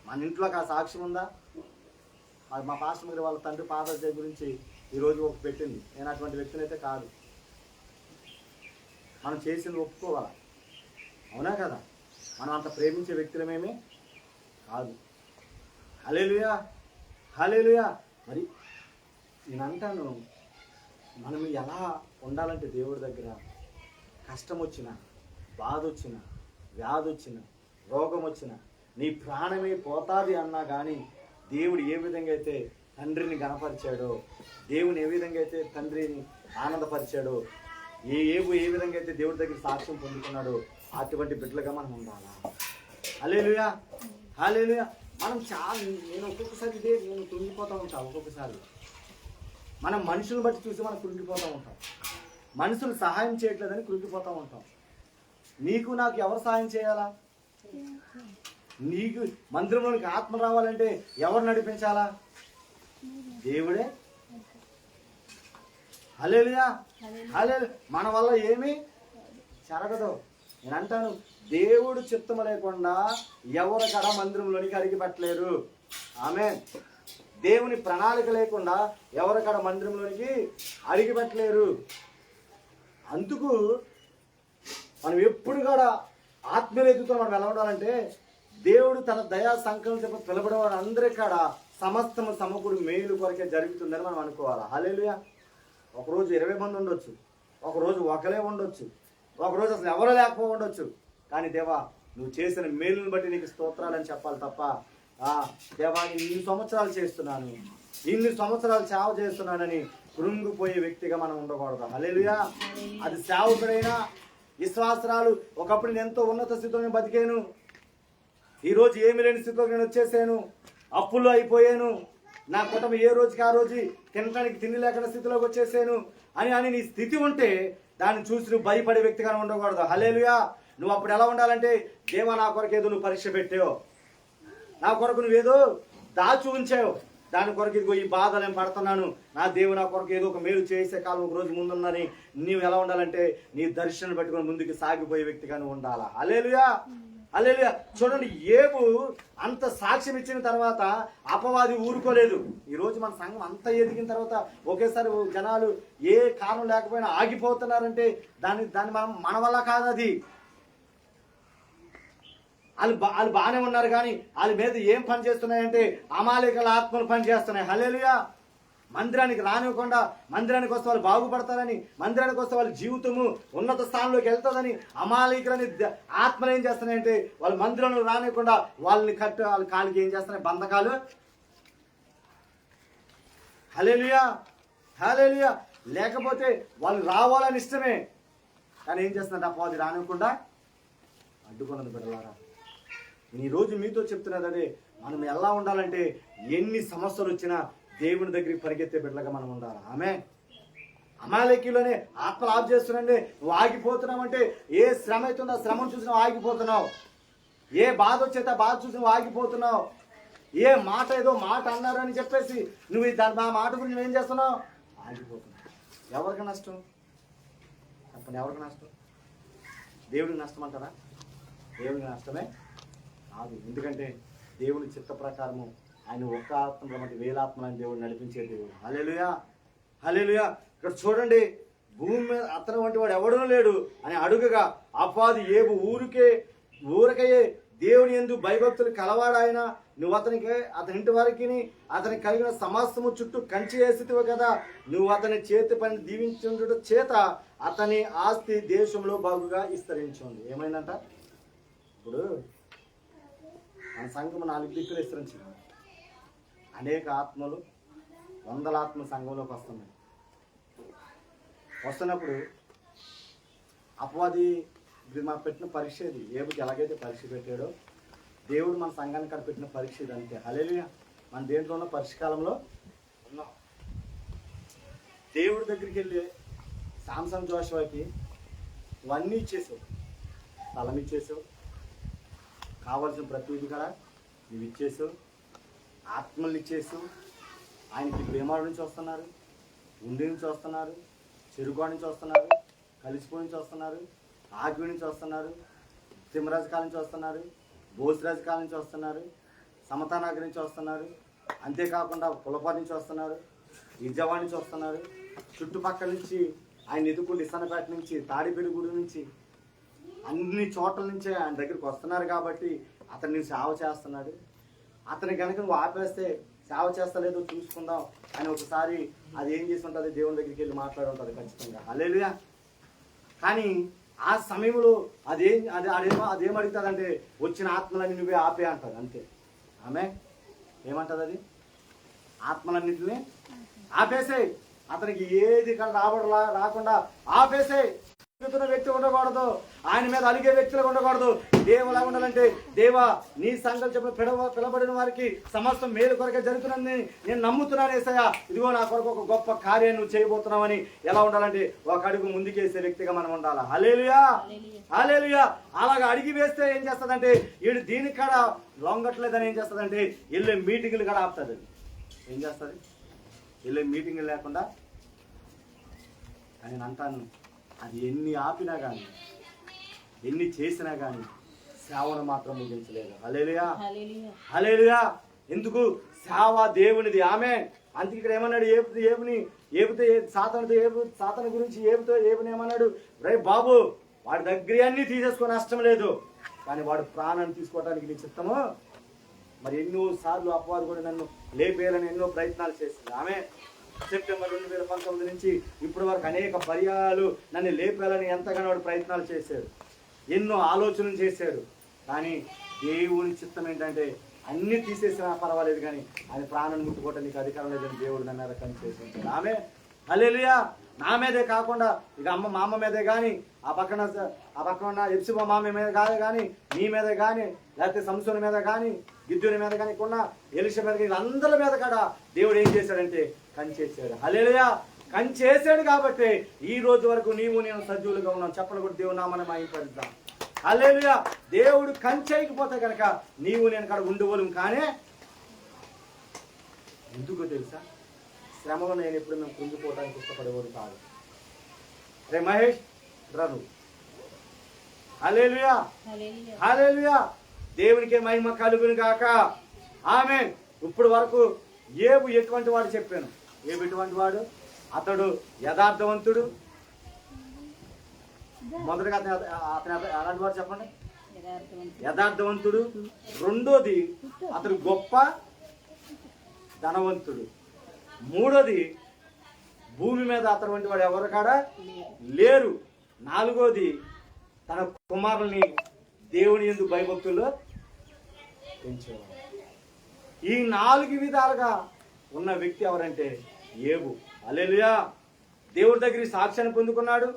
మన ఇంట్లోకి ఆ సాక్ష్యం ఉందా? మా పాస్టర్ గారు వాళ్ళ తండ్రి ఫాదర్స్ డే గురించి ఈరోజు ఒక పెట్టింది. నేను అటువంటి వ్యక్తిని అయితే కాదు. మనం చేసింది ఒప్పుకోవాలా? అవునా కదా? మనం అంత ప్రేమించే వ్యక్తులమేమి కాదు. హల్లెలూయా, హల్లెలూయా. మరి నేను అంటాను, మనం ఎలా ఉండాలంటే దేవుడి దగ్గర కష్టం వచ్చినా, బాధ వచ్చినా, వ్యాధి వచ్చినా, రోగం వచ్చినా, నీ ప్రాణమే పోతాది అన్నా కానీ దేవుడు ఏ విధంగా అయితే తండ్రిని గణపరిచాడో, దేవుని ఏ విధంగా అయితే తండ్రిని ఆనందపరిచాడో, ఏ విధంగా అయితే దేవుడి దగ్గర సాక్ష్యం పొందుకున్నాడో అటువంటి బిడ్డలుగా మనం ఉండాలా. హల్లెలూయా, హల్లెలూయా. మనం నేను ఒక్కొక్కసారి నేను కృంగిపోతూ ఉంటాను. ఒక్కొక్కసారి మనం మనుషులను బట్టి చూసి మనం కృంగిపోతూ ఉంటాం. మనుషులు సహాయం చేయట్లేదని కృంగిపోతూ ఉంటాం. నీకు నాకు ఎవరు సహాయం చేయాలా? నీకు మందిరంలోనికి ఆత్మ రావాలంటే ఎవరు నడిపించాలా? దేవుడే. హల్లెలూయా, హల్లెలూయా. మన వల్ల ఏమీ జరగదు. నేను అంటాను, దేవుడు చిత్తం లేకుండా ఎవరు కడ మందిరంలోనికి అడిగి పెట్టలేరు. ఆమేన్. దేవుని ప్రణాళిక లేకుండా ఎవరు కడ మందిరంలోనికి అడిగి పెట్టలేరు. అందుకు మనం ఎప్పుడు కూడా ఆత్మీయతతో మనం ఎలా ఉండాలంటే, దేవుడు తన దయా సంకల్పం పిలబడే వాడు అందరి కాడ సమస్తము సమకూడి మేలు కొరకే జరుగుతుందని మనం అనుకోవాలి. హల్లెలూయా. ఒకరోజు 20 మంది ఉండొచ్చు, ఒకరోజు ఒకరే ఉండొచ్చు, ఒకరోజు అసలు ఎవరో లేకపో ఉండొచ్చు. కానీ దేవా, నువ్వు చేసిన మేలుని బట్టి నీకు స్తోత్రాలని చెప్పాలి తప్ప, దేవా నేను ఇన్ని సంవత్సరాలు చేస్తున్నాను, ఇన్ని సంవత్సరాలు సేవ చేస్తున్నానని కృంగిపోయే వ్యక్తిగా మనం ఉండకూడదు. హల్లెలూయా. అది సేవకుడైనా, విశ్వాసరాలు. ఒకప్పుడు నేను ఎంతో ఉన్నత స్థితిలో బతికాను, ఈరోజు ఏమి లేని స్థితిలో నేను వచ్చేసాను, అప్పుల్లో అయిపోయాను, నా కుటుంబం ఏ రోజుకి ఆ రోజు తినడానికి తిండి లేకుండా స్థితిలోకి వచ్చేసాను అని నీ స్థితి ఉంటే దాన్ని చూసి నువ్వు భయపడే వ్యక్తిగా ఉండకూడదు. హల్లెలూయా. నువ్వు అప్పుడు ఎలా ఉండాలంటే, దేవా నా కొరకు ఏదో నువ్వు పరీక్ష పెట్టావు, నా కొరకు నువ్వేదో దాచి ఉంచావు, దాని కొరకు ఇదిగో ఈ బాధలు నేను పడుతున్నాను, నా దేవుడు నా కొరకు ఏదో ఒక మేలు చేసే కాలం ఒక రోజు ముందుందని నీవు ఎలా ఉండాలంటే నీ దర్శనం పెట్టుకుని ముందుకు సాగిపోయే వ్యక్తిగా నువ్వు ఉండాలా. హల్లెలూయా, హల్లెలూయా. చూడండి, ఏబు అంత సాక్ష్యం ఇచ్చిన తర్వాత అపవాది ఊరుకోలేదు. ఈరోజు మన సంఘం అంత ఎదిగిన తర్వాత ఒకేసారి జనాలు ఏ కారణం లేకపోయినా ఆగిపోతున్నారంటే దాన్ని మన వల్ల కాదు. అది వాళ్ళు బాగానే ఉన్నారు, కానీ వాళ్ళ మీద ఏం పని చేస్తున్నాయంటే అమాలేకల ఆత్మలు పని చేస్తున్నాయి. హల్లెలూయా. మందిరానికి రానివ్వకుండా, మందిరానికి వస్తే వాళ్ళు బాగుపడతారని, మందిరానికి వస్తే వాళ్ళ జీవితము ఉన్నత స్థానంలోకి వెళ్తుందని అమాలేకులని ఆత్మలు ఏం చేస్తున్నాయంటే వాళ్ళు మందిరంలో రానివ్వకుండా వాళ్ళని వాళ్ళ కాలికి ఏం చేస్తున్నాయి? బంధకాలు. హల్లెలూయా, హల్లెలూయా. లేకపోతే వాళ్ళు రావాలని ఇష్టమే, కానీ ఏం చేస్తున్నారు? అపవాది రానివ్వకుండా అడ్డుకున్నది. బిడ్డలారా, ఈరోజు మీతో చెప్తున్నదే, మనం ఎలా ఉండాలంటే ఎన్ని సమస్యలు వచ్చినా దేవుని దగ్గరికి పరిగెత్తే బిడ్డలుగా మనం ఉండాలి. ఆమె అమాలేకీలోనే ఆత్మలు ఆఫ్ చేస్తున్నాండి. నువ్వు ఆగిపోతున్నావు అంటే ఏ శ్రమ అవుతుందో ఆ శ్రమను చూసి నువ్వు ఆగిపోతున్నావు, ఏ బాధ వచ్చేది ఆ బాధ చూసి నువ్వు ఆగిపోతున్నావు, ఏ మాట ఏదో మాట అన్నారు అని చెప్పేసి నువ్వు ఆ మాట గురించి నువ్వేం చేస్తున్నావు? ఆగిపోతున్నావు. ఎవరికి నష్టం చెప్పండి? ఎవరికి నష్టం? దేవుడికి నష్టం అంటారా? దేవుడికి నష్టమే కాదు. ఎందుకంటే దేవుని చిత్త ప్రకారము ఆయన ఒక్క ఆత్మ వంటి వేలాత్మలని దేవుడు నడిపించే దేవుడు. హల్లెలూయా, హల్లెలూయా. ఇక్కడ చూడండి, భూమి మీద అతను వంటి వాడు ఎవడూ లేడు అని అడుగగా అపవాది ఏబు ఊరకయే దేవుని యందు భయభక్తులు కలవాడాయన, నువ్వు అతని ఇంటి వారికి అతనికి కలిగిన సమస్తము చుట్టూ కంచి వేసితివి కదా, నువ్వు అతని చేతి పని దీవించుట చేత అతని ఆస్తి దేశంలో బాగుగా విస్తరించింది. ఏమైందంట? ఇప్పుడు మన సంఘం 4 దిక్కులు విస్తరించింది. అనేక ఆత్మలు, వందల ఆత్మలు సంఘంలోకి వస్తున్నాయి. వస్తున్నప్పుడు అపవాది మనం పెట్టిన పరీక్ష ఇది. ఏబుకి ఎలాగైతే పరీక్ష పెట్టాడో దేవుడు మన సంఘానికి అక్కడ పెట్టిన పరీక్ష ఇది అంతే. హల్లెలూయా. మన దేంట్లో ఉన్న పరీక్ష కాలంలో ఉన్నాం. దేవుడి దగ్గరికి వెళ్ళి సామ్సన్ జోషువాకి ఇవన్నీ ఇచ్చేసావు, స్థలం ఇచ్చేసావు, కావాల్సిన ప్రతిదీ కూడా నువ్వు ఇచ్చేసావు, ఆత్మల్ని ఇచ్చేస్తూ ఆయనకి ప్రేమాల నుంచి వస్తున్నారు, ఉండి నుంచి వస్తున్నారు, చెరుకు నుంచి వస్తున్నారు, కలిసిపోయి నుంచి వస్తున్నారు, ఆగ్వి నుంచి వస్తున్నారు, తిమ్మరాజు కాలం నుంచి వస్తున్నారు, బోసిరాజు కాలం నుంచి వస్తున్నారు, సమతానగర్ నుంచి వస్తున్నారు, అంతేకాకుండా పులపాటి నుంచి వస్తున్నారు, విజయవాడ నుంచి వస్తున్నారు, చుట్టుపక్కల నుంచి ఆయన ఎదుర్కొంటూ ఇసన్నపేట నుంచి, తాడిపెరుగుడు నుంచి, అన్ని చోట్ల నుంచి ఆయన దగ్గరికి వస్తున్నారు కాబట్టి అతన్ని సేవ చేస్తున్నాడు. అతని కనుక నువ్వు ఆపేస్తే సేవ చేస్తలేదో చూసుకుందాం అని ఒకసారి అది ఏం చేసి ఉంటుంది, దేవుని దగ్గరికి వెళ్ళి మాట్లాడి ఉంటుంది ఖచ్చితంగా. హల్లెలూయా. కానీ ఆ సమయంలో అదేమడుగుతుందంటే వచ్చిన ఆత్మలన్నీ నువ్వే ఆపే అంటుంది. అంతే. ఆమె ఏమంటుంది? అది ఆత్మలన్నింటినీ ఆపేసే, అతనికి ఏది ఇక్కడ రాకుండా ఆపేసే. వ్యక్తి ఉండకూడదు, ఆయన మీద అలిగే వ్యక్తులు ఉండకూడదు. దేవులా ఉండాలంటే, దేవా నీ సంకల్పం పిలబడిన వారికి సమస్తం మేలు కొరకే జరుగుతుందని నేను నమ్ముతున్నాను యేసయ్యా, ఇదిగో నా కొరకు ఒక గొప్ప కార్యం నువ్వు చేయబోతున్నావని ఎలా ఉండాలంటే ఒక అడుగు ముందుకేసే వ్యక్తిగా మనం ఉండాలి. హల్లెలూయా, హల్లెలూయా. అలాగా అడిగి వేస్తే ఏం చేస్తుందంటే, వీడు దీనికి కాడ లొంగట్లేదని ఏం చేస్తుందంటే వెళ్ళే మీటింగులు కూడా ఆపుతుంది. ఏం చేస్తుంది? వెళ్ళే మీటింగులు లేకుండా. నేను అంటాను, అది ఎన్ని ఆపినా కానీ ఎన్ని చేసినా కానీ సేవను మాత్రం ముగించలేదు. హల్లెలూయా, హల్లెలూయా. ఎందుకు? సేవ దేవునిది. ఆమె అందుకే ఇక్కడ ఏమన్నాడు? ఏబుతో సాతాను గురించి ఏబుని ఏమన్నాడు? రే బాబు, వాడి దగ్గర అన్ని తీసేసుకొని నష్టం లేదు, కానీ వాడు ప్రాణాన్ని తీసుకోవడానికి నీ చిత్తము. మరి ఎన్నో సార్లు అపవాది కూడా నన్ను లేపేయాలని ఎన్నో ప్రయత్నాలు చేసింది. ఆమె సెప్టెంబర్ 2019 నుంచి ఇప్పటి వరకు అనేక పర్యాలు నన్ను లేపేయాలని ఎంతగానో వాడు ప్రయత్నాలు చేశాడు, ఎన్నో ఆలోచనలు చేశాడు. కానీ దేవుని చిత్తం ఏంటంటే అన్ని తీసేసినా పర్వాలేదు, కానీ ఆయన ప్రాణాన్ని ముట్టుకోవటం నీకు అధికారం లేదని దేవుడు నన్ను రకం చేసి ఉంటాడు. ఆమె హల్లెలూయా. నా మీదే కాకుండా ఇక మా అమ్మ మీదే కానీ, ఆ పక్కన ఉన్న ఎప్సిబా మామ మీద కానీ, నీ మీద కానీ, లేకపోతే సంసోని మీద కానీ, గిద్యోని మీద కానీ, కొన్న ఎలిషా మీద కానీ, అందరి మీద కూడా దేవుడు ఏం చేశాడంటే కంచేసాడు. హల్లెలూయా. కంచేసాడు కాబట్టి ఈ రోజు వరకు నీవు నేను సజీవులుగా ఉన్నాం. చెప్పలు కూడా దేవుడు నామని మాయిపడుద్దాం. హల్లెలూయా. దేవుడు కంచేయకపోతే కనుక నీవు నేను అక్కడ ఉండవలం. కానీ ఎందుకో తెలుసా? శ్రమలో నేను ఎప్పుడు మేము కుంగిపోవడానికి ఇష్టపడేవాడు కాదు. రే మహేష్ రను. హల్లెలూయా, హల్లెలూయా. దేవునికే మహిమ కలుగును గాక. ఆమేన్. ఇప్పుడు వరకు ఏబు ఎటువంటి వాడు చెప్పాను. ఏబు ఎటువంటి వాడు? అతడు యథార్థవంతుడు. మొదటిగా అతను అలాంటి వాడు చెప్పండి. యథార్థవంతుడు. రెండోది అతడు గొప్ప ధనవంతుడు. మూడోది భూమి మీద అతని వంటి వాడు ఎవరు కాడా లేరు. నాలుగోది తన కుమారుల్ని దేవుని యందు భయభక్తుల్లో పెంచేవాడు. ఈ 4 విధాలుగా ఉన్న వ్యక్తి ఎవరంటే ఏబు. హల్లెలూయా. దేవుడి దగ్గర సాక్ష్యాన్ని పొందుకున్నాడు.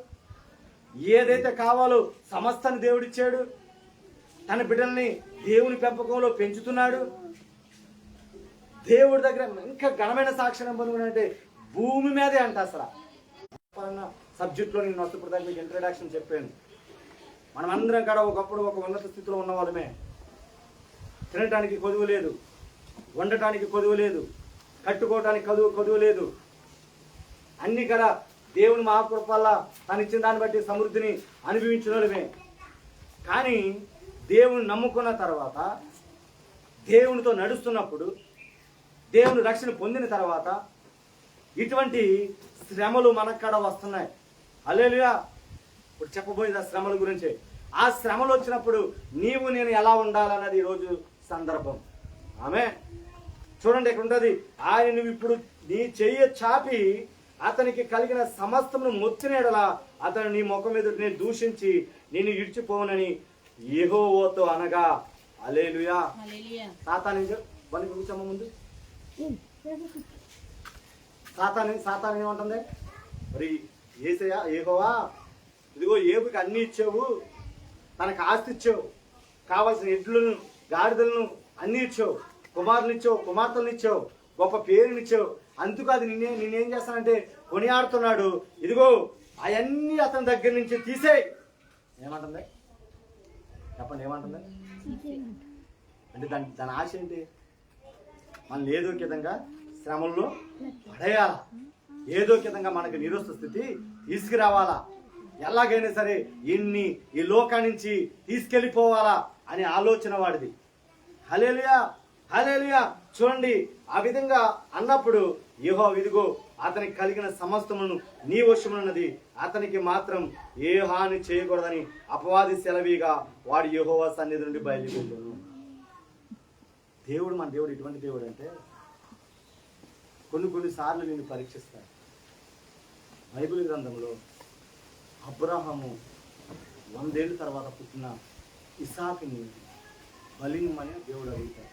ఏదైతే కావాలో సమస్తాన్ని దేవుడిచ్చాడు. తన బిడ్డల్ని దేవుని పెంపకంలో పెంచుతున్నాడు. దేవుడి దగ్గర ఇంకా ఘనమైన సాక్ష్యం పొందుకున్నాడంటే భూమి మీదే అంట. అసలు సబ్జెక్ట్లో నేను వస్తుప్పుడు దాకా మీకు ఇంట్రడక్షన్ చెప్పాను. మనం అందరం కూడా ఒకప్పుడు ఒక ఉన్నత స్థితిలో ఉన్న వాళ్ళమే. తినటానికి కొదువు లేదు, వండటానికి కొదువు లేదు, కట్టుకోవటానికి కొదువు లేదు. అన్ని కదా దేవుని మహాకృప వల్ల తను ఇచ్చిన దాన్ని బట్టి సమృద్ధిని అనుభవించిన వాళ్ళమే. కానీ దేవుని నమ్ముకున్న తర్వాత, దేవునితో నడుస్తున్నప్పుడు, దేవుని రక్షణ పొందిన తర్వాత ఇటువంటి శ్రమలు మనక్కడ వస్తున్నాయి. హల్లెలూయా. ఇప్పుడు చెప్పబోయేది ఆ శ్రమల గురించి. ఆ శ్రమలు వచ్చినప్పుడు నీవు నేను ఎలా ఉండాలన్నది ఈరోజు సందర్భం. ఆమె చూడండి, ఇక్కడ ఉంటుంది. ఆయన నువ్వు ఇప్పుడు నీ చెయ్యి చాపి అతనికి కలిగిన సమస్తమును మొత్తినేడలా అతను నీ ముఖం మీద నేను దూషించి నేను ఇడిచిపోనని యెహోవాతో అనగా. హల్లెలూయా. సాతాను బలి కూర్చోమ్మ ముందు. సాతాను ఏమంటుంది? మరి యేసయ్యా, యెహోవా ఇదిగో ఏబుకి అన్ని ఇచ్చావు, తనకు ఆస్తి ఇచ్చావు, కావాల్సిన ఎడ్లను గాడిదలను అన్ని ఇచ్చావు, కుమారులు ఇచ్చావు, కుమార్తెలను ఇచ్చావు, గొప్ప పేరునిచ్చావు. అందుకు అది నేనేం చేస్తానంటే కొనియాడుతున్నాడు. ఇదిగో అవన్నీ అతని దగ్గర నుంచి తీసేయి. ఏమంటుంది చెప్పండి? ఏమంటుంది అంటే దాని ఆశ ఏంటి? మనల్ని ఏదో ఒక విధంగా శ్రమల్లో పడేయాలా, ఏదో ఒక విధంగా మనకు నిరుస్త స్థితి తీసుకురావాలా, ఎలాగైనా సరే ఈ లోకా నుంచి తీసుకెళ్ళిపోవాలా అనే ఆలోచన వాడిది. హల్లెలూయా, హల్లెలూయా. చూడండి, ఆ విధంగా అన్నప్పుడు యెహోవా ఇదిగో అతనికి కలిగిన సమస్తమును నీ వశమున్నది, అతనికి మాత్రం ఏ హాని చేయకూడదని అపవాది సెలవిగా వాడు యెహోవా సన్నిధి నుండి బయలుదేరాడు. మన దేవుడు ఎటువంటి దేవుడు అంటే కొన్నిసార్లు నిన్ను పరీక్షిస్తాడు. బైబిల్ గ్రంథంలో అబ్రహాము 100 ఏళ్ళ తర్వాత పుట్టిన ఇసాకుని బలిమ్మని దేవుడు అడుగుతాడు.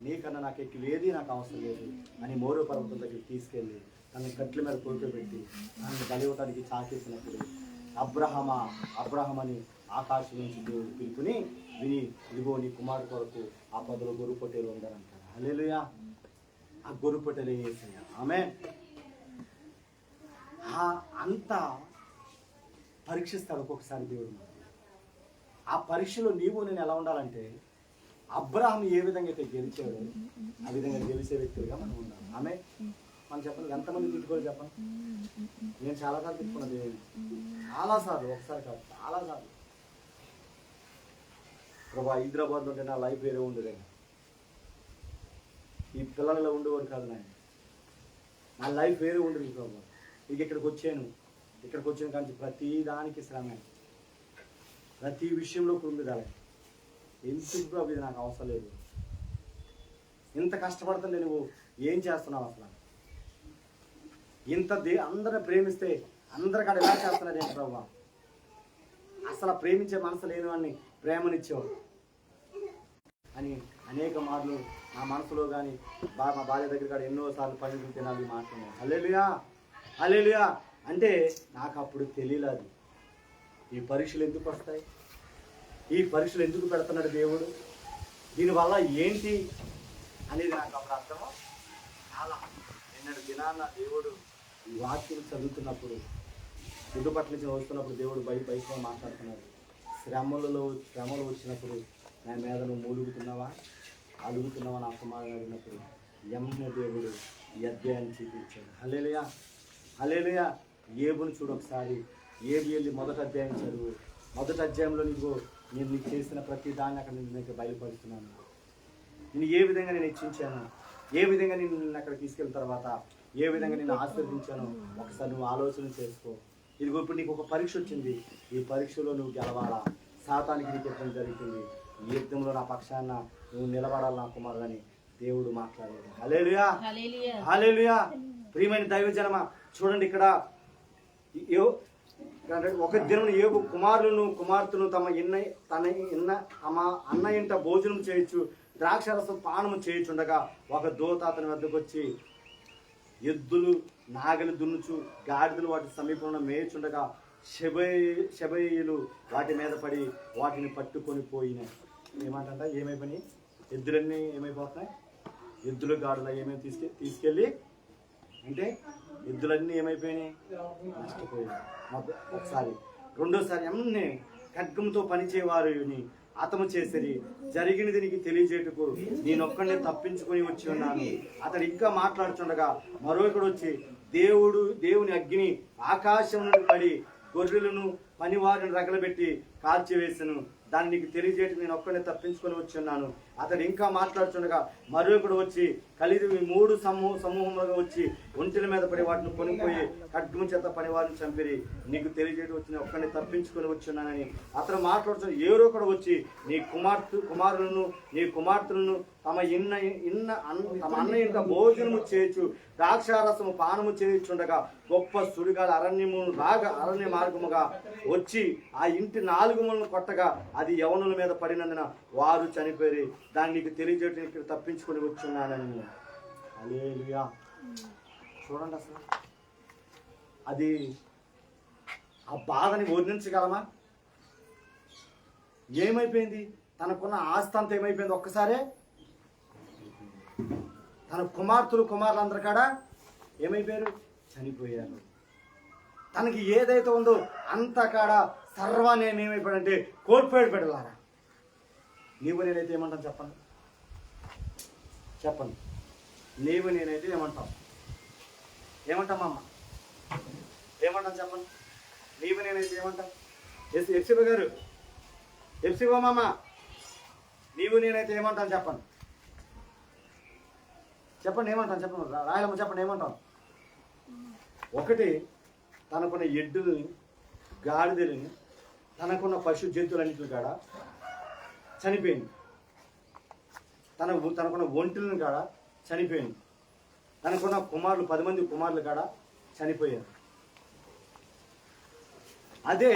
నీకన్నా నాకు ఏది నాకు అవసరం లేదు అని మోరో పర్వతం దగ్గరికి తీసుకెళ్ళి తనని కట్ల మీద కూర్చోబెట్టి తనని బలి ఇవ్వడానికి చాకేసినప్పుడు అబ్రహం అని ఆకాశం నుంచి దేవుడు పిలుపుని విని ఇదిగో నీ కుమారుడు కొరకు ఆ పదలో గొర్రె పొట్టేలు ఉండాలంటారు. హల్లెలూయా. ఆ గొర్రె పొట్టేలు వేసేయ ఆమె అంతా పరీక్షిస్తాడు ఒక్కొక్కసారి దేవుడు. ఆ పరీక్షలో నేను ఎలా ఉండాలంటే అబ్రహాం ఏ విధంగా అయితే గెలిచాడో ఆ విధంగా గెలిచే వ్యక్తులుగా మనం ఉండాలి. ఆమె మనం చెప్పండి, ఎంతమంది తిట్టుకోవాలి చెప్పండి. నేను చాలాసార్లు తిట్టుకున్నా దేవుడు, చాలాసార్లు, ఒకసారి కాదు చాలాసార్లు. ప్రభా హైదరాబాద్లో ఉంటే నా లైఫ్ వేరే ఉండదు, ఈ పిల్లలలో ఉండేవారు కాదు, నా లైఫ్ వేరే ఉండదు ప్రభా. ఇక ఇక్కడికి వచ్చిన కానీ ప్రతి దానికి శ్రమ, ప్రతి విషయంలో కృంగిదాలి. ఎందుకు ప్రభు ఇది నాకు అవసరం లేదు, ఇంత కష్టపడుతుంటే నువ్వు ఏం చేస్తున్నావు అసలు, ఇంత అందరిని ప్రేమిస్తే అందరికాడ ఎలా చేస్తున్నాడు ఏంటి ప్రభు, అసలు ప్రేమించే మనసు లేని వాడిని ప్రేమనిచ్చేవాడు అని అనేక మార్లు నా మనసులో కానీ మా భార్య దగ్గర కాడ ఎన్నోసార్లు పని తినాలి మాట్లాడాను. హల్లెలూయా, హల్లెలూయా. అంటే నాకు అప్పుడు తెలియలేదు ఈ పరీక్షలు ఎందుకు వస్తాయి, ఈ పరీక్షలు ఎందుకు పెడుతున్నాడు దేవుడు, దీనివల్ల ఏంటి అనేది నాకు అప్పుడు అర్థమో చాలా. నిన్నటి దినాన్న దేవుడు ఈ వాక్యం చదువుతున్నప్పుడు పట్ల నుంచి వస్తున్నప్పుడు దేవుడు బయట మాట్లాడుతున్నాడు. శ్రమలు వచ్చినప్పుడు నా మీద నువ్వు మూలుగుతున్నావా అలుగుతున్నావా నా కుమారుడు అడిగినప్పుడు దేవుడు ఈ అధ్యాయాన్ని చూపించాడు. హల్లెలూయా, హల్లెలూయా. ఏబుని చూడు ఒకసారి, ఏబు వెళ్ళి మొదటి అధ్యాయం చదువు. మొదటి అధ్యాయంలో నేను నీకు చేసిన ప్రతి దాన్ని అక్కడ నేను బయలుపరుస్తున్నాను. నేను ఏ విధంగా నేను హెచ్చించాను, ఏ విధంగా నేను అక్కడ తీసుకెళ్ళిన తర్వాత ఏ విధంగా నేను ఆశీర్వదించాను ఒకసారి నువ్వు ఆలోచన చేసుకో. ఇదిగో ఇప్పుడు నీకు ఒక పరీక్ష వచ్చింది, ఈ పరీక్షలో నువ్వు గెలవాలా, శాతానికి నీకు యుద్ధం జరుగుతుంది, ఈ యుద్ధంలో నా పక్షాన నువ్వు నిలబడాలి నా కుమారుడని దేవుడు మాట్లాడాడు. హల్లెలూయా, హల్లెలూయా. ప్రియమైన దైవజనమా చూడండి, ఇక్కడ ఒక దినం ఏబు కుమార్తెను తమ అన్న ఇంట భోజనం చేయొచ్చు, ద్రాక్షరసం పానము చేయుచుండగా ఒక దూత అతని వద్దకు వచ్చి ఎద్దులు నాగలి దున్నుచు గాడిదలు వాటి సమీపంలో మేయుచుండగా శబేయులు వాటి మీద పడి వాటిని పట్టుకొని పోయినాయి. ఏమైపోయినాయి ఎద్దులన్నీ ఏమైపోతున్నాయి, ఎద్దులు గాడులు ఏమేమి తీసుకెళ్ళి అంటే ఎద్దులన్నీ ఏమైపోయినాయి, నష్టపోయినాయి. ఒకసారి రెండోసారి అన్నీ ఖడ్గంతో పనిచేవారిని హతము చేసిరి. జరిగినది నీకు తెలియజేటుకు నేనొక్కడిని తప్పించుకొని వచ్చి ఉన్నాను. అతడు ఇంకా మాట్లాడుచుండగా మరొకడు వచ్చి దేవుని అగ్ని ఆకాశం నుండి పడి గొర్రెలను పనివారిని రగలబెట్టి కాల్చివేసను. దాన్ని నీకు తెలియజేయటం నేను ఒక్కడే తప్పించుకొని వచ్చి ఉన్నాను. అతడు ఇంకా మాట్లాడుతుండగా మరొకడు వచ్చి కలిసి 3 సమూహములుగా వచ్చి ఒంటెల మీద పడి వాటిని కొనిపోయి ఖడ్గము చేత పని వారిని చంపిరి. నీకు తెలియజేయడం వచ్చి నేను ఒక్కడిని తప్పించుకొని వచ్చి ఉన్నానని అతను మాట్లాడుతున్న ఎవరో ఒకడు వచ్చి నీ కుమార్తెలను తమ అన్న ఇంట భోజనము చేయొచ్చు, ద్రాక్షారసము పానము చేయుచుండగా గొప్ప సుడిగాలి అరణ్య మార్గముగా వచ్చి ఆ ఇంటి 4 మూలను కొట్టగా అది యవనుల మీద పడినందున వారు చనిపోయి. దాన్ని నీకు తెలియజేయడం ఇక్కడ తప్పించుకొని వచ్చున్నానని. హల్లెలూయా. చూడండి అసలు అది ఆ బాధని వర్ణించగలమా? ఏమైపోయింది, తనకున్న ఆస్తి అంతా ఏమైపోయింది ఒక్కసారే. తన కుమారులందరి కాడ ఏమైపోయారు, చనిపోయారు. తనకి ఏదైతే ఉందో అంత కాడ సర్వాన్ని ఏమైపోయాడంటే కోల్పోయాడు. పెట్టలారా నీవు నేనైతే ఏమంటాను చెప్పండి, చెప్పండి. నీవు నేనైతే ఏమంటాం? ఏమంటామమ్మ? ఏమంటాం చెప్పండి. నీవు నేనైతే ఏమంటాం? ఎఫ్సిబ గారు, ఎఫ్సిబమ్మ, నీవు నేనైతే ఏమంటాను చెప్పండి. చెప్పండి ఏమంటాను చెప్పండి. రాయలమ్మ చెప్పండి ఏమంటాం? ఒకటి, తనకున్న ఎడ్డుల్ని, గాడిదలని, తనకున్న పశు జంతువులన్నింటిని కాడ చనిపోయింది. తనకున్న ఒంటిలను కాడ చనిపోయింది. తనకున్న కుమారులు 10 మంది కుమారులు కాడ చనిపోయారు. అదే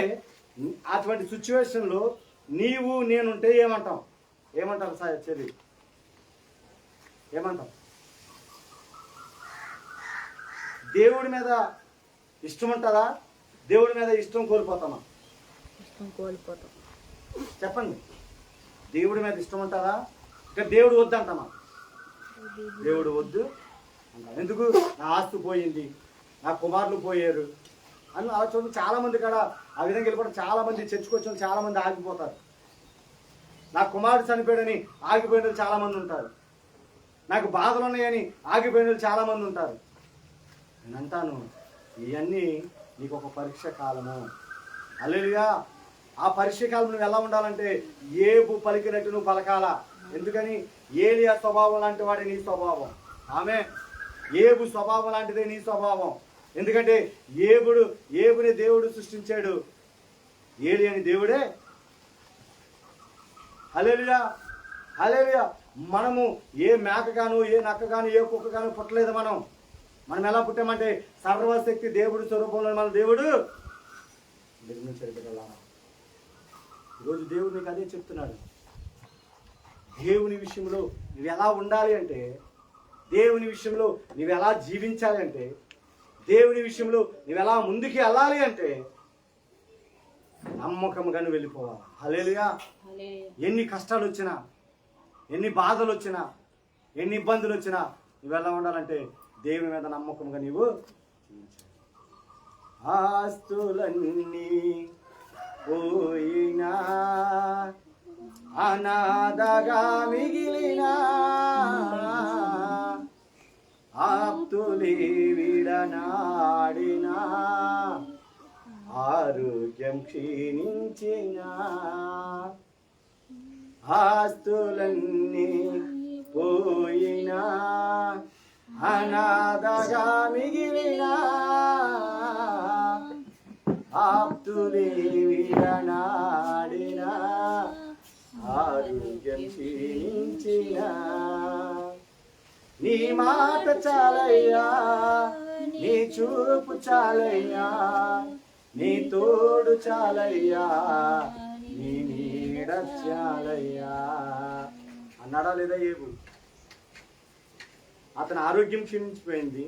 అటువంటి సిచ్యువేషన్లో నీవు నేనుంటే ఏమంటాం? ఏమంటారు సార్ చెల్లి? ఏమంటాం? దేవుడి మీద ఇష్టం ఉంటుందా? దేవుడి మీద ఇష్టం కోల్పోతామా? ఇష్టం కోల్పోతాం. చెప్పండి. దేవుడి మీద ఇష్టం ఉంటుందా? ఇక దేవుడు వద్దు అంటామా? దేవుడు వద్దు అంటాం. ఎందుకు? నా ఆస్తి పోయింది, నా కుమారులు పోయారు అని అలా చూడండి. చాలా మంది కాడ ఆ విధంగా వెళ్ళిపోవడం. చాలా మంది చర్చకొచ్చిన చాలా మంది ఆగిపోతారు. నా కుమారుడు చనిపోయాడని ఆగిపోయిన వాళ్ళు చాలా మంది ఉంటారు. నాకు బాధలు ఉన్నాయని ఆగిపోయిన వాళ్ళు చాలా మంది ఉంటారు. నేను అంటాను, ఇవన్నీ నీకు ఒక పరీక్ష కాలము. హల్లెలూయా. ఆ పరీక్ష కాలం నువ్వు ఎలా ఉండాలంటే ఏబు పలికినట్టు నువ్వు పలకాలా. ఎందుకని? ఏలియా స్వభావం లాంటి వాడే నీ స్వభావం. ఆమె ఏబు స్వభావం లాంటిదే నీ స్వభావం. ఎందుకంటే ఏబుని దేవుడు సృష్టించాడు, ఏలియాని దేవుడే. హల్లెలూయా, హల్లెలూయా. మనము ఏ మేకగాను, ఏ నక్కగాను, ఏ కుక్కగాను పుట్టలేదు. మనం ఎలా పుట్టామంటే సర్వశక్తి దేవుడి స్వరూపంలో మన దేవుడు నిర్మించాడు బిడ్డలా. ఈరోజు దేవుడు నీకు అదే చెప్తున్నాడు. దేవుని విషయంలో నువ్వు ఎలా ఉండాలి అంటే, దేవుని విషయంలో నువ్వు ఎలా జీవించాలి అంటే, దేవుని విషయంలో నువ్వు ఎలా ముందుకు వెళ్ళాలి అంటే నమ్మకంగా నువ్వు వెళ్ళిపోవాలి. హల్లెలూయా. ఎన్ని కష్టాలు వచ్చినా, ఎన్ని బాధలు వచ్చినా, ఎన్ని ఇబ్బందులు వచ్చినా నువ్వు ఎలా ఉండాలంటే దేవుని మీద నమ్మకంగా నీవు జీవించాలి. ఆస్తులన్నీ పోయినా, అనాథగా మిగిలినా, ఆప్తులే విడనాడినా, ఆరోగ్యం క్షీణించినా, ఆస్తులన్నీ పోయినా, అనాథగా మిగిలినా, ఆప్తులే విడనాడినా, ఆరోగ్యం క్షీణించినా, నీ మాట చాలయ్యా, నీ చూపు చాలయ్యా, నీ తోడు చాలయ్యా, నీ నీడ చాలయ్యా అన్నాడా లేదా ఏబు? అతని ఆరోగ్యం క్షీణించిపోయింది.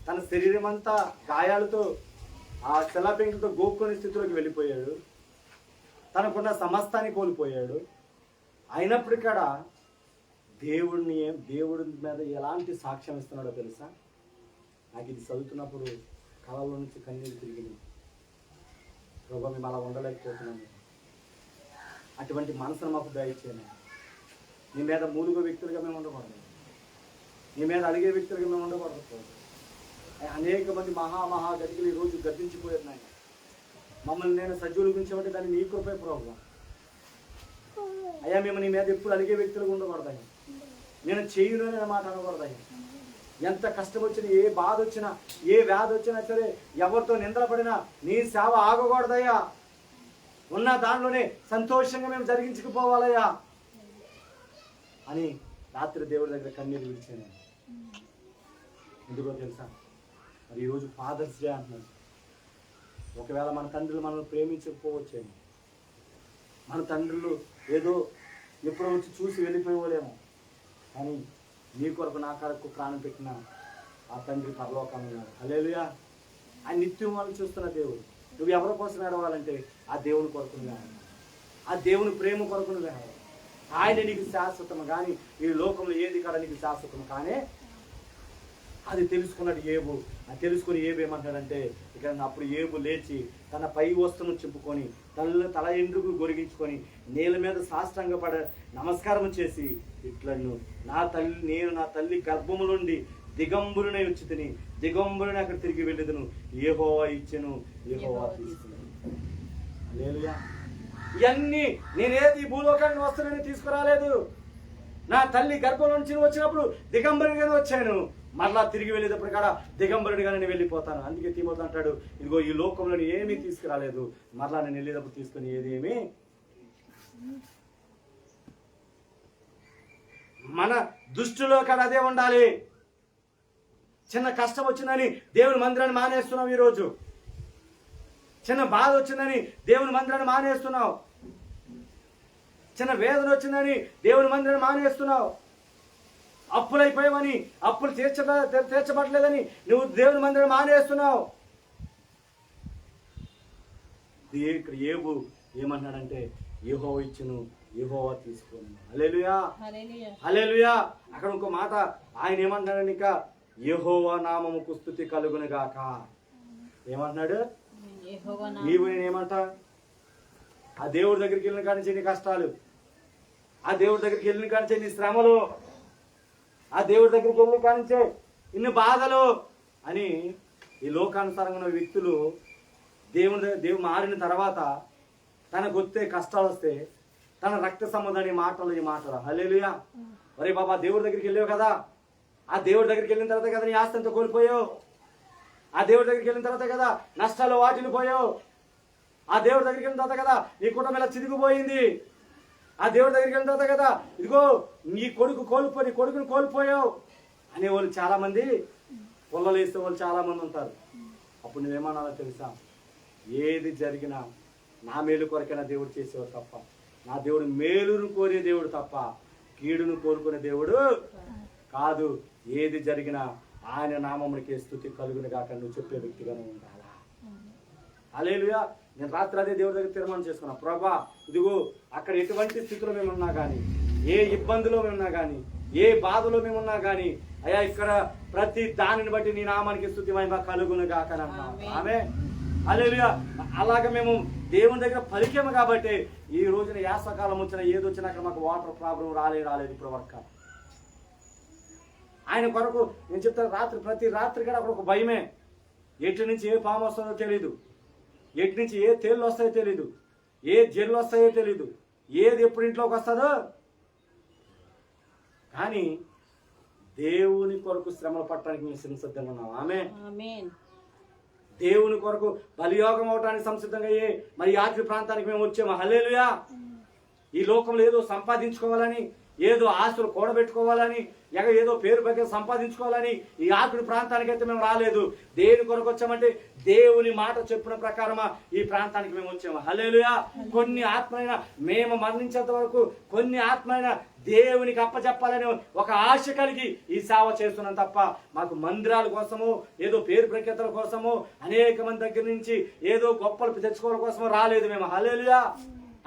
తన శరీరం అంతా గాయాలతో, ఆ శిలాపెంకులతో గోక్కునే స్థితిలోకి వెళ్ళిపోయాడు. తనకున్న సమస్తాన్ని కోల్పోయాడు. అయినప్పటికీ కూడా దేవుడి మీద ఎలాంటి సాక్ష్యం ఇస్తున్నాడో తెలుసా? నాకు ఇది చదువుతున్నప్పుడు కళలో నుంచి కన్నీళ్ళు తిరిగింది. ప్రభు మేము అలా ఉండలేకపోతున్నాము. అటువంటి మనసును మాకు దయచేయను. నీ మీద మూలుగో వ్యక్తులుగా మేము ఉండకూడదు. నీ మీద అడిగే వ్యక్తులుగా మేము ఉండకూడదు. అనేక మంది మహాగతికులు ఈరోజు గద్దించిపోయారు నాయన. మమ్మల్ని నేను సజీవుల గురించి అంటే దాన్ని నీ కృపే ప్రభు. అయ్యా మేము నీ మీద ఎప్పుడు అడిగే వ్యక్తులుగా ఉండకూడదయ్యా. నేను చేయను అనే మాట అనకూడదయ్యా. ఎంత కష్టం వచ్చినా, ఏ బాధ వచ్చినా, ఏ వ్యాధి వచ్చినా సరే, ఎవరితో నిందపడినా నీ సేవ ఆగకూడదయ్యా. ఉన్న దానిలోనే సంతోషంగా మేము జరిగించుకుపోవాలయ్యా అని రాత్రి దేవుడి దగ్గర కన్నీరు విడిచాను. ఎందుకో తెలుసా? మరి ఈరోజు ఫాదర్స్ డే అంటున్నాడు. ఒకవేళ మన తండ్రులు మనల్ని ప్రేమించకపోవచ్చేమో, మన తండ్రులు ఏదో ఎప్పుడో వచ్చి చూసి వెళ్ళిపోయేవాళ్ళేమో, కానీ నీ కొరకు నా కొరకు ప్రాణం పెట్టిన ఆ తండ్రి పరలోకంలో ఉన్నాడు. హల్లెలూయా. ఆయన నిత్యం వాళ్ళు చూస్తున్న దేవుడు. నువ్వు ఎవరి కోసం ఏడవాలంటే ఆ దేవుని కొరకు నువ్వు, ఆ దేవుని ప్రేమ కొరకు నువ్వు ఏడవాలి. ఆయన నీకు శాశ్వతం. కానీ ఈ లోకంలో ఏది కూడా నీకు శాశ్వతం కానే. అది తెలుసుకున్నాడు ఏబు. అది తెలుసుకుని ఏబు ఏమంటాడంటే, ఇక అప్పుడు ఏబు లేచి తన పై వస్త్రము చింపుకొని తల ఎండ్రుకు గొరిగించుకొని నేల మీద సాష్టాంగపడ నమస్కారం చేసి ఇట్లను, నేను నా తల్లి గర్భము నుండి దిగంబరునే వచ్చి తిని దిగంబరుని అక్కడ తిరిగి వెళ్ళేదను, యెహోవా ఇచ్చెను, యెహోవా తీసుకున్నాను. హల్లెలూయా. ఇవన్నీ నేనేది భూలోకానికి వస్తానని తీసుకురాలేదు. నా తల్లి గర్భం నుంచి వచ్చినప్పుడు దిగంబరుడిగానే వచ్చాను, మరలా తిరిగి వెళ్ళేటప్పుడు కూడా దిగంబరుడిగా నేను వెళ్ళిపోతాను. అందుకే తిమోతి అంటాడు, ఇదిగో ఈ లోకంలో ఏమీ తీసుకురాలేదు, మరలా నేను వెళ్ళేటప్పుడు తీసుకుని ఏది ఏమి. మన దృష్టిలో కూడా అదే ఉండాలి. చిన్న కష్టం వచ్చిందని దేవుని మందిరాన్ని మానేస్తున్నాం. ఈరోజు చిన్న బాధ వచ్చిందని దేవుని మందిరాన్ని మానేస్తున్నావు. చిన్న వేదన వచ్చిందని దేవుని మందిరాన్ని మానేస్తున్నావు. అప్పులైపోయావని, అప్పులు తీర్చబడలేదని నువ్వు దేవుని మందిరాన్ని మానేస్తున్నావు. ఇక్కడ ఏబు ఏమన్నాడంటే, యెహోవా ఇచ్చును, యెహోవా తీసుకుని. హల్లెలూయా, హల్లెలూయా. అక్కడ ఇంకో మాట ఆయన ఏమంటున్నాడు, ఇంకా యెహోవా నామముకు స్తుతి కలుగును గాక. ఏమంటున్నాడు? నీవు నేనేమంటా, ఆ దేవుడి దగ్గరికి వెళ్ళిన కానించే నీ కష్టాలు, ఆ దేవుడి దగ్గరికి వెళ్ళిన కానించే నీ శ్రమలు, ఆ దేవుడి దగ్గరికి వెళ్ళిన కానించే ఇన్ని బాధలు అని ఈ లోకానుసారంగా ఉన్న వ్యక్తులు దేవుడు మారిన తర్వాత తనకు వస్తే కష్టాలు వస్తే తన రక్త సంబంధం ఈ మాటలు హల్లెలూయా. ఒరే బాబా, దేవుడి దగ్గరికి వెళ్ళావు కదా, ఆ దేవుడి దగ్గరికి వెళ్ళిన తర్వాత కదా నీ ఆస్తి అంతా కోల్పోయావు, ఆ దేవుడి దగ్గరికి వెళ్ళిన తర్వాత కదా నష్టాలు వాటిని పోయావు, ఆ దేవుడి దగ్గరికి వెళ్ళిన తర్వాత కదా నీ కుటుంబం ఇలా చిరిగిపోయింది, ఆ దేవుడి దగ్గరికి వెళ్ళిన తర్వాత కదా ఇదిగో నీ కొడుకుని కోల్పోయావు అనేవాళ్ళు చాలా మంది, పొల్లలు వేసే వాళ్ళు చాలా మంది ఉంటారు. అప్పుడు నువ్వేమన్నాలో తెలుసా, ఏది జరిగినా నా మేలు కొరకైనా దేవుడు చేసేవాడు తప్ప, నా దేవుడు మేలును కోరే దేవుడు తప్ప కీడును కోరుకునే దేవుడు కాదు. ఏది జరిగినా ఆయన నామమునికి స్తుతి కలుగును గాక నువ్వు చెప్పే వ్యక్తిగానే ఉండాలా. హల్లెలూయా. నేను రాత్రి అదే దేవుడి దగ్గర తీర్మానం చేసుకున్నా, ప్రభా ఇదిగో అక్కడ ఎటువంటి స్థితిలో మేమున్నా కానీ, ఏ ఇబ్బందిలో మేమున్నా కానీ, ఏ బాధలో మేమున్నా కానీ, అయ్యా ఇక్కడ ప్రతి దానిని బట్టి నీ నామానికి స్తుతి మహిమ కలుగును గాక అని అన్నాను. ఆమె హల్లెలూయా. అలాగే మేము దేవుని దగ్గర పలికాము కాబట్టి ఈ రోజున యాసకాలం వచ్చినా ఏదొచ్చినా అక్కడ మాకు వాటర్ ప్రాబ్లం రాలేదు ఇప్పుడు వరకు. ఆయన కొరకు నేను చెప్తాను, ప్రతి రాత్రి కూడా అక్కడ ఒక భయమే. ఎటు నుంచి ఏ పాము వస్తుందో తెలీదు, ఎటు నుంచి ఏ తేళ్ళు వస్తాయో తెలీదు, ఏ జల్లు వస్తాయో తెలీదు, ఏది ఎప్పుడు ఇంట్లోకి వస్తుందో. కానీ దేవుని కొరకు శ్రమలు పట్టడానికి మేము సంసిద్ధంగా ఉన్నాం. ఆమేన్. దేవుని కొరకు బలియోగం అవటానికి సంసిద్ధంగా మరి యాత్రి ప్రాంతానికి మేము వచ్చాము. హల్లెలూయా. ఈ లోకంలో ఏదో సంపాదించుకోవాలని, ఏదో ఆస్తులు కూడబెట్టుకోవాలని, ఏదో పేరు బగ్గే సంపాదించుకోవాలని ఈ ఆకుడి ప్రాంతానికి అయితే మేము రాలేదు. దేని కొరకు వచ్చామంటే దేవుని మాట చెప్పిన ప్రకారమా ఈ ప్రాంతానికి మేము వచ్చాము. హల్లెలూయా. కొన్ని ఆత్మైనా మేము మరణించేంత వరకు కొన్ని ఆత్మైనా దేవునికి అప్పచెప్పాలని ఒక ఆశ కలిగి ఈ సేవ చేస్తున్నాం తప్ప మాకు మందిరాల కోసము, ఏదో పేరు ప్రఖ్యాతుల కోసము, అనేక మంది దగ్గర నుంచి ఏదో గొప్పలు తెచ్చుకోవడం కోసము రాలేదు మేము. హల్లెలూయా.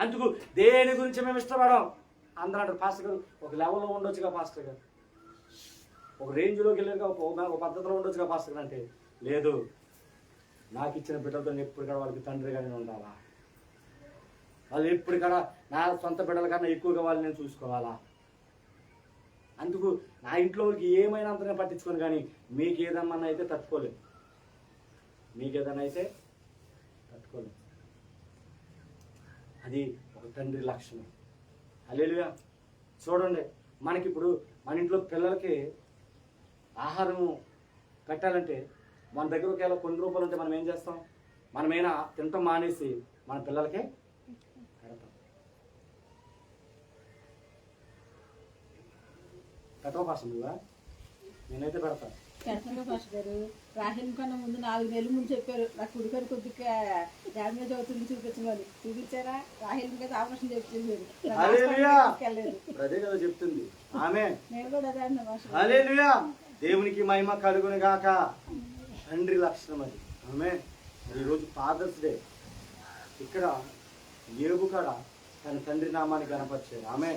అందుకు దేని గురించి మేము ఇష్టపడం. అందరూ అంటారు, పాస్టర్ గారు ఒక లెవెల్లో ఉండొచ్చుగా పాస్టర్ గారు, ఒక రేంజ్లోకి వెళ్ళారుగా, ఒక పద్ధతిలో ఉండొచ్చుగా పాస్టర్ గారు అంటే, లేదు నాకు ఇచ్చిన బిడ్డలతో ఎప్పుడు కూడా వాళ్ళకి తండ్రిగానే ఉండాలా, వాళ్ళు ఎప్పుడు కూడా నా సొంత బిడ్డల కన్నా ఎక్కువగా వాళ్ళని నేను చూసుకోవాలా. అందుకు నా ఇంట్లో వాళ్ళకి ఏమైనా అంతనే పట్టించుకోను, కానీ మీకు ఏదన్నా అయితే తట్టుకోలేదు, మీకు ఏదైనా అయితే తట్టుకోలేదు. అది ఒక తండ్రి లక్షణం. హల్లెలూయా. చూడండి, మనకిప్పుడు మన ఇంట్లో పిల్లలకి ఆహారం పెట్టాలంటే మన దగ్గర ఒకవేళ కొన్ని రూపాయలు ఉంటే మనం ఏం చేస్తాం, మనమైనా తినటం మానేసి మన పిల్లలకే పెడతాం. పెట్టవ పాస్టర్ నువ్వా? నేనైతే పెడతాను. పెడతాను పాస్టర్ గారు. రాహిల్ కన్నా ముందు 4 నెలల ముందు చెప్పారు నా కుడికని కొద్దిగా డ్యామేజ్ అవుతుంది చూపించమని. చూపించారా? రాహిల్ మీద ఆపరేషన్ చెప్పించారు. అదే కదా చెప్తుంది ఆమె. నేను కూడా అదే అన్నా పాస్టర్. హల్లెలూయా. దేవునికి మహిమ కలుగును గాక. తండ్రి లక్షణం అది. ఆమె. ఈరోజు ఫాదర్స్ డే. ఇక్కడ ఏబు కాడ తన తండ్రి నామాన్ని కనపరిచారు. ఆమె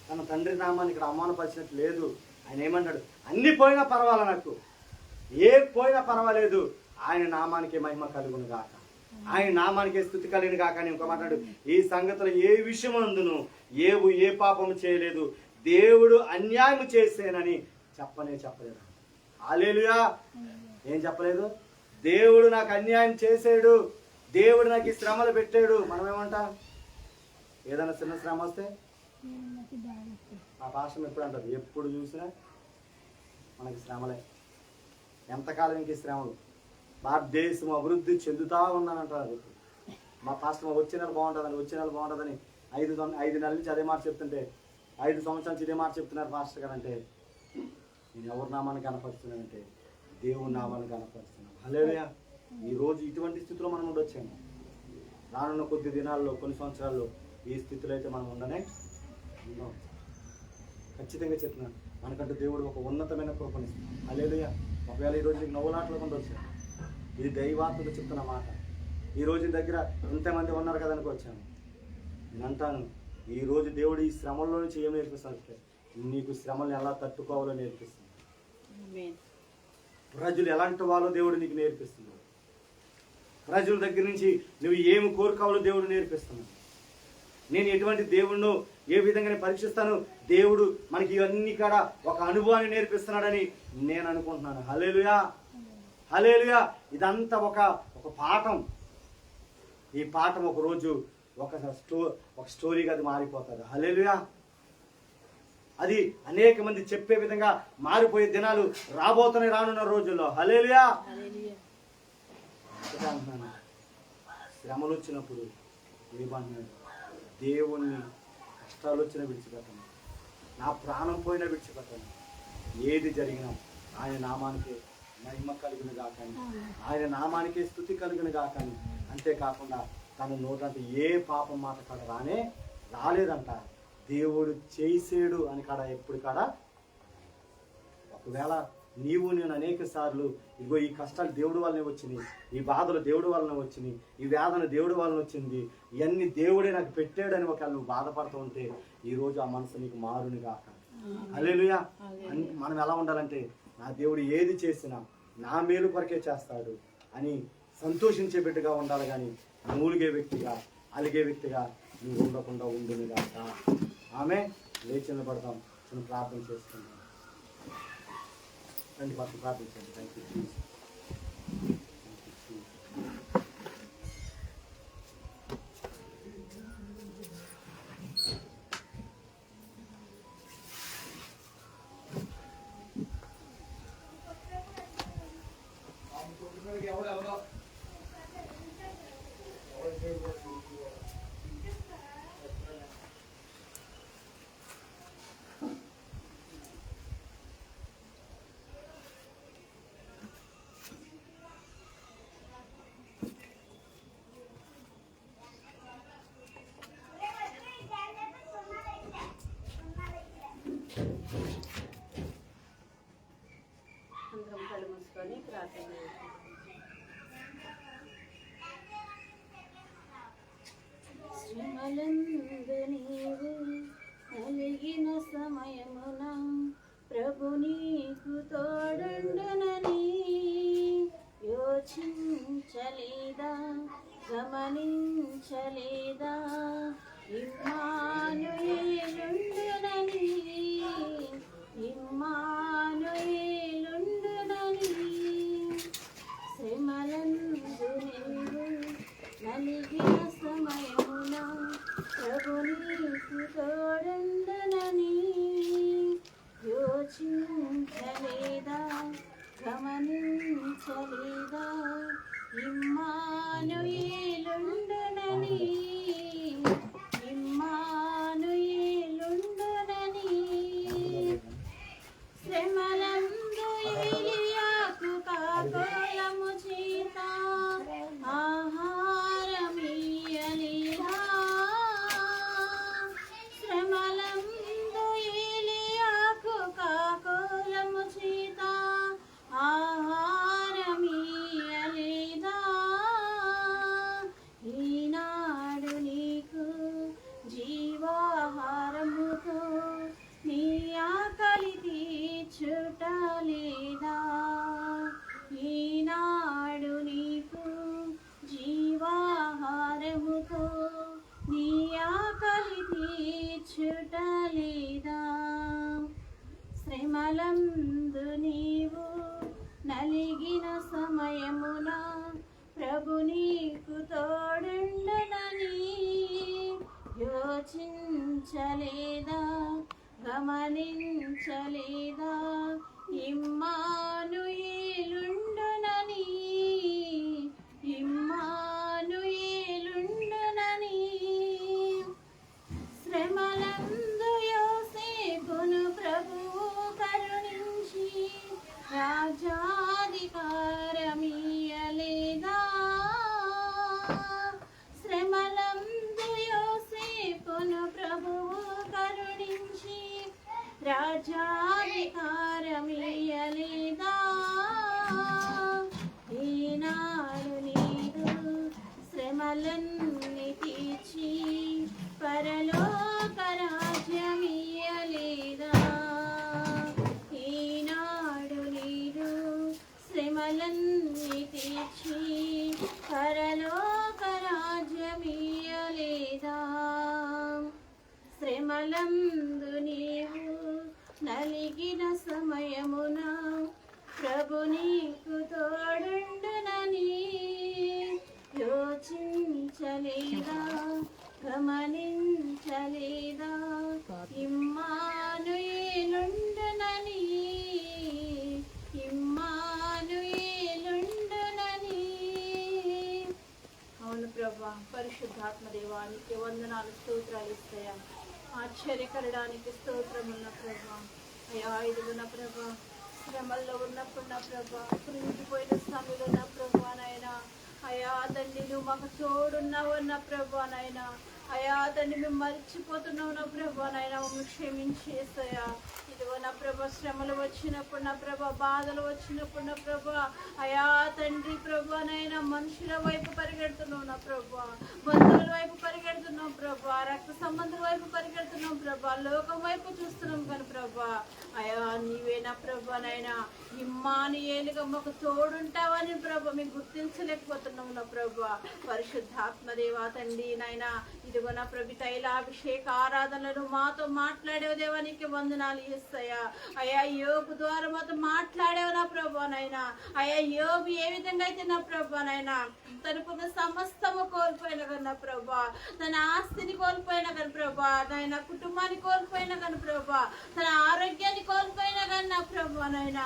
తన తండ్రి నామాన్ని ఇక్కడ అవమానపరిచినట్టు లేదు. ఆయన ఏమన్నాడు, అన్ని పోయినా పర్వాలా నాకు, ఏ పోయినా పర్వాలేదు, ఆయన నామానికి మహిమ కలుగును గాక, ఆయన నామానికి స్తుతి కలిగిన గాక అని ఇంకో మాట్లాడు. ఈ సంగతులు ఏ విషయమందును ఏ పాపము చేయలేదు, దేవుడు అన్యాయం చేసేనని చెప్పలేదు. హల్లెలూయా. ఏం చెప్పలేదు? దేవుడు నాకు అన్యాయం చేసాడు, దేవుడు నాకు ఈ శ్రమలు పెట్టాడు. మనం ఏమంటాం? ఏదైనా చిన్న శ్రమ వస్తే ఆ పాస్టర్ ఎప్పుడు అంటారు, ఎప్పుడు చూసినా మనకి శ్రమలే, ఎంతకాలం ఇంక శ్రమలు, భారతదేశం అభివృద్ధి చెందుతా ఉన్నానంటారు. మా పాస్టర్ వచ్చే నెల బాగుంటుందని 5 నెలల నుంచి అదే మాట చెప్తుంటే, 5 సంవత్సరాల నుంచి ఇదే మాట చెప్తున్నారు పాస్టర్ గారు. అంటే నేను ఎవరి నామాన్ని కనపరుస్తున్నానంటే దేవుని నామాన్ని కనపరుస్తున్నాను. హల్లెలూయా. ఈరోజు ఇటువంటి స్థితిలో మనం ఉండొచ్చాము. రానున్న కొద్ది దినాల్లో, కొన్ని సంవత్సరాల్లో ఈ స్థితిలో అయితే మనం ఉండనే ఉన్నాం. ఖచ్చితంగా చెప్తున్నాను, మనకంటూ దేవుడు ఒక ఉన్నతమైన కృపనిస్తున్నాం. హల్లెలూయా. ఒకవేళ ఈరోజు నీకు నవ్వులాటలు ఉండొచ్చాను, ఇది దైవాత్మక చెప్తున్న మాట. ఈ రోజు దగ్గర ఇంతమంది ఉన్నారు కదా అనుకోవచ్చాను. నేను అంటాను, ఈరోజు దేవుడు ఈ శ్రమల్లో నుంచి ఏం నేర్పిస్తానంటే నీకు శ్రమలను ఎలా తట్టుకోవాలో నేర్పిస్తుంది. ప్రజలు ఎలాంటి వాళ్ళో దేవుడు నీకు నేర్పిస్తున్నాడు. ప్రజల దగ్గర నుంచి నువ్వు ఏమి కోరుకోవాలో దేవుడు నేర్పిస్తున్నాడు. నేను ఎటువంటి దేవుణ్ణో ఏ విధంగా నేను పరీక్షిస్తాను, దేవుడు మనకి ఇవన్నీ కూడా ఒక అనుభవాన్ని నేర్పిస్తున్నాడని నేను అనుకుంటున్నాను. హల్లెలూయా. హల్లెలూయా. ఇదంతా ఒక పాఠం. ఈ పాఠం ఒక రోజు ఒక స్టోరీగా అది మారిపోతుంది. హల్లెలూయా. అది అనేక మంది చెప్పే విధంగా మారిపోయే దినాలు రాబోతున్నాయి రానున్న రోజుల్లో. హల్లెలూయా. అంటున్నాను, శ్రమలు వచ్చినప్పుడు ఏమన్నాడు, దేవుణ్ణి కష్టాలు వచ్చినా విడిచిపెట్టను, నా ప్రాణం పోయినా విడిచిపెట్టను, ఏది జరిగినా ఆయన నామానికి మహిమ కలిగిన గాకని, ఆయన నామానికి స్తుతి కలిగిన గాకని. అంతేకాకుండా తన నోటంటే ఏ పాపం మాట కాడ రాలేదంట. దేవుడు చేసాడు అని కాడ ఎప్పుడు కాడ. ఒకవేళ నీవు నేను అనేక సార్లు ఇగో ఈ కష్టాలు దేవుడి వల్లనే వచ్చినాయి, ఈ బాధలు దేవుడి వలన వచ్చినాయి, ఈ వేదన దేవుడి వలన వచ్చింది, ఇవన్నీ దేవుడే నాకు పెట్టాడని ఒకవేళ నువ్వు బాధపడుతూ ఉంటే ఈరోజు ఆ మనసు నీకు మారుని కాక. హల్లెలూయా. మనం ఎలా ఉండాలంటే, నా దేవుడు ఏది చేసినా నా మేలు కొరకే చేస్తాడు అని సంతోషించే బిడ్డగా ఉండాలి. కానీ మూలిగే వ్యక్తిగా, అలిగే వ్యక్తిగా నువ్వు ఉండకుండా ఉండుని కాక. ఆమె లేచి నిలబడతాం, చిన్న ప్రార్థన చేసుకుంటాం. రండి ఫస్ట్ ప్రార్థించండి. Thank you Jesus. అందరం కళ్ళు మూసుకొని ప్రార్థన చేస్తాం. శ్రమలందు నీవు కలిగిన సమయమున ప్రభు నీకు తోడుండునని యోచించలేదా, గమనించలేదా, ఇమ్మానుయేలుండునని, ఇమ్మానుయేలుండునని. శ్రమలందు నీవు నలిగిన సమయమున ప్రభు నీకు తోడుండునని యోచించలేదా, గమనించలేదా, ఇమ్మానుయేలుండునని, ఇమ్మానుయేలుండునని. శ్రమలందు ఏలియాకు కాకోలము చేత ఆహారమియ్యలేదా, శ్రమలందు ఏలియాకు కాకోలము చేత ఆహారమియ్యలేదా, యోచించలేదా గమనించలేదా ఇమ్మానుయేలుండునని ఇమ్మానుయేలుండునని శ్రమలందు యోసేపును ప్రభువు కరుణించి రాజాధికారమియ్యలేదా శ్రమలందు యోసేపును ప్రభువు కరుణించి రాజాధికారమియ్యలేదా ఈనాడు నీదు శ్రమలన్నీ తీర్చి పరలోక రాజ్యమియ్యలేదా ఈనాడు నీదు శ్రమలన్నీ తీర్చి పరలోక రాజ్యమియ్యలేదా శ్రమలందు నీవు నలిగిన సమయమున ప్రభు నీకు తోడుండునని యోచించలేదా గమనించలేదా ఇమ్మానుయేలుండునని ఇమ్మానుయేలుండునని. అవును ప్రభా, పరిశుద్ధాత్మ దేవానికి వందనాలు స్తోత్రాలు ఇస్తాయా. ఆశ్చర్యకరడానికి స్తోత్రమున్న ప్రభా. అయ్యా ఇదిగున్న ప్రభా, శ్రమల్లో ఉన్నప్పుడు నా ప్రభా, కృంగిపోయిన సమయంలో నా ప్రభా నాయన, అయా తండ్రి నువ్వు మాకు తోడున్నావు అన్న ప్రభా నాయన, అయా తండ్రి మేము మర్చిపోతున్నావు నా ప్రభా నాయన, మమ్మల్ని క్షమించేసయా. ఇదిగో నా ప్రభా, శ్రమలు వచ్చినప్పుడు నా ప్రభా, బాధలు వచ్చినప్పుడు నా ప్రభా, అయా తండ్రి ప్రభా నాయన, మనుషుల వైపు పరిగెడుతున్నావు నా ప్రభా, బంధువుల వైపు పరిగెడుతున్నాం ప్రభా, రక్త సంబంధుల వైపు పరిగెడుతున్నాం ప్రభా, లోకం వైపు చూస్తున్నాం కానీ ప్రభా, అయా నీవే నా ప్రభా నాయన ఇమ్మానుయేలుగా మాకు తోడుంటావని ప్రభా మేము గుర్తించలేకపోతున్నాం నా ప్రభా. పరిశుద్ధాత్మదేవా తండ్రి నాయన, ఇదిగో నా ప్రభు తైలాభిషేక ఆరాధనలు మాతో మాట్లాడేవు దేవానికి వందనాలు ఇస్తాయా. అయ్యా యోబు ద్వారా మాతో మాట్లాడేవు నా ప్రభా నాయన. అయ్యా యోబు ఏ విధంగా అయితే నా ప్రభా నాయన తనకున్న సమస్తము కోల్పోయిన కన్నా ప్రభా, తన ఆస్తిని కోల్పోయిన కానీ ప్రభా, ఆయన కుటుంబాన్ని కోల్పోయిన కానీ ప్రభా, తన ఆరోగ్యాన్ని కోల్పోయిన కానీ నా ప్రభా నాయన,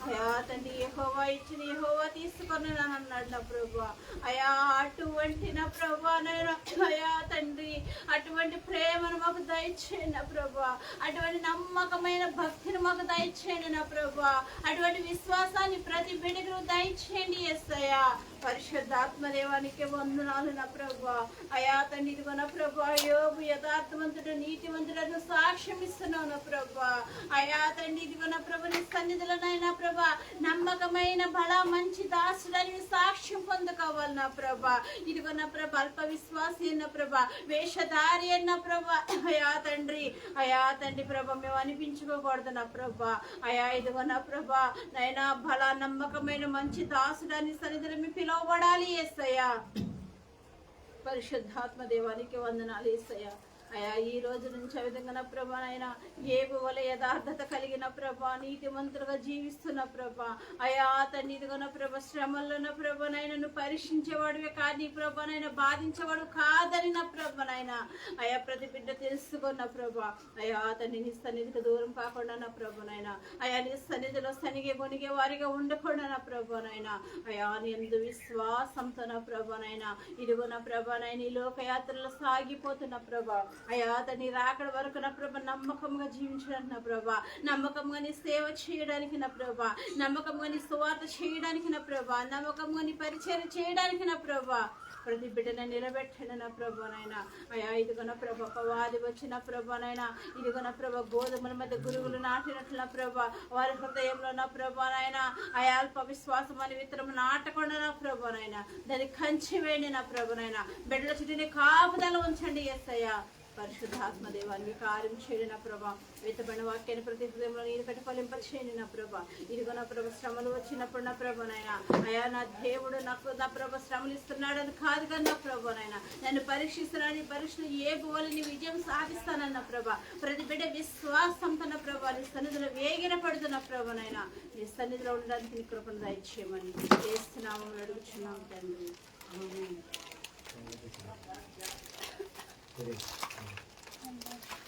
అయా తండ్రి యెహోవా ఇచ్చిన యెహోవా తీసుకొని అన్నాడు నా ప్రభా. అయా అటువంటి నా ప్రభా నాయన, అయా తండ్రి అటువంటి ప్రేమను మాకు దయచేయండి నా ప్రభా, అటువంటి నమ్మకమైన భక్తిని మాకు దయచేయండి నా ప్రభా, అటువంటి విశ్వాసాన్ని ప్రతి బిడ్డకు దయచేయండి యేసయ్యా. పరిశుద్ధాత్మదేవానికి వందనాలు నా ప్రభా. అయా తండ్రి ఇదిగో నా ప్రభా, యోబు యథార్థవంతుడు నీతివంతుడు సాక్ష్యం ఇస్తున్నావు నా ప్రభా. అయా తండ్రి ఇదిగో నా ప్రభా, నీ సన్నిధిలోనైనా ప్రభా నమ్మకమైన బల మంచి దాసులని సాక్ష్యం పొందుకోవాలి నా ప్రభా. ఇదిగో నా ప్రభా, అల్ప విశ్వాసి అన్న ప్రభా, వేషధారి అన్న ప్రభా, అయా తండ్రి ప్రభా మేము అనిపించుకోకూడదు నా ప్రభా. అయా ఇదిగో నా ప్రభా నైనా బల నమ్మకమైన మంచి దాసుడని సన్నిధిలో మీ పిలువబడాలి యేసయ్యా. పరిశుద్ధాత్మ దేవానికి వందనాలు యేసయ్యా. అయా ఈ రోజు నుంచి ఆ విధంగా నా ప్రభా నాయన యేబు వలె యథార్థత కలిగిన ప్రభా, నీతిమంతులుగా జీవిస్తున్న ప్రభా, అయా తండ్రి ఇదిగో నా ప్రభా శ్రమల్లో నా ప్రభా నాయన నువ్వు పరీక్షించేవాడివే కాదు, నీ ప్రభా నాయన బాధించేవాడు కాదని నా ప్రభా నాయన, అయా ప్రతి బిడ్డ తెలుసుకున్న ప్రభా. అయా తండ్రి నీ సన్నిధికి దూరం కాకుండా నా ప్రభా నాయన, అయా నీ సన్నిధిలో సనిగే కొనిగే వారిగా ఉండకుండా నా ప్రభా నాయన, అయా నీ యందు విశ్వాసంతో నా ప్రభా నాయన ఇదిగో నా ప్రభా నాయన ఈ లోకయాత్రలో సాగిపోతున్న ప్రభా, అయా తండ్రి రాకడ వరకు నా ప్రభా నమ్మకంగా జీవించడానికి నా ప్రభా, నమ్మకంగా నీ సేవ చేయడానికి నా ప్రభా, నమ్మకంగా నీ సువార్త చేయడానికి నా ప్రభా, నమ్మకంగా నీ పరిచయం చేయడానికి నా ప్రభా, ప్రతి బిడ్డను నిలబెట్టండి నా ప్రభా నాయన. అయా ఇదిగో నా ప్రభా పవాది వచ్చిన ప్రభా నాయన, ఇదిగో నా ప్రభా గోధుమల మధ్య గురువులు నాటినట్లు నా ప్రభా వారి హృదయంలో నా ప్రభా నాయన అయా అల్ప విశ్వాసం అనే విత్తనం నాటకుండా నా ప్రభా నాయన దాన్ని కంచి వేయండి నా ప్రభా నాయన, బిడ్డల చుట్టూ కాపుదల ఉంచండి యేసయ్యా. పరిశుద్ధాత్మ దేవాన్ని కార్యం చేయండి నా ప్రభా, విత్తబడిన వాక్యాన్ని ప్రతి హృదయంలో నీరు పెట్టి ఫలింపచేయండి నా ప్రభా. ఇదిగో నా ప్రభా శ్రమలు వచ్చినప్పుడు నా ప్రభా నాయన, అయా నా దేవుడు నాకు నా ప్రభా శ్రమలు ఇస్తున్నాడని కాదు కానీ నా ప్రభా నాయన నన్ను పరీక్షిస్తున్నాడని పరీక్షలు ఏ బోలని విజయం సాధిస్తానన్న ప్రభా, ప్రతి బిడ్డ విశ్వాసంతో నా ప్రభా నీ సన్నిధిలో వేగిన పడుతున్న ప్రభా నాయన నీ సన్నిధిలో ఉండడానికి నీ కృపను దయచేయమని చేస్తున్నాము అడుగుచున్నాం తండ్రి. ఆమేన్. తండ్రి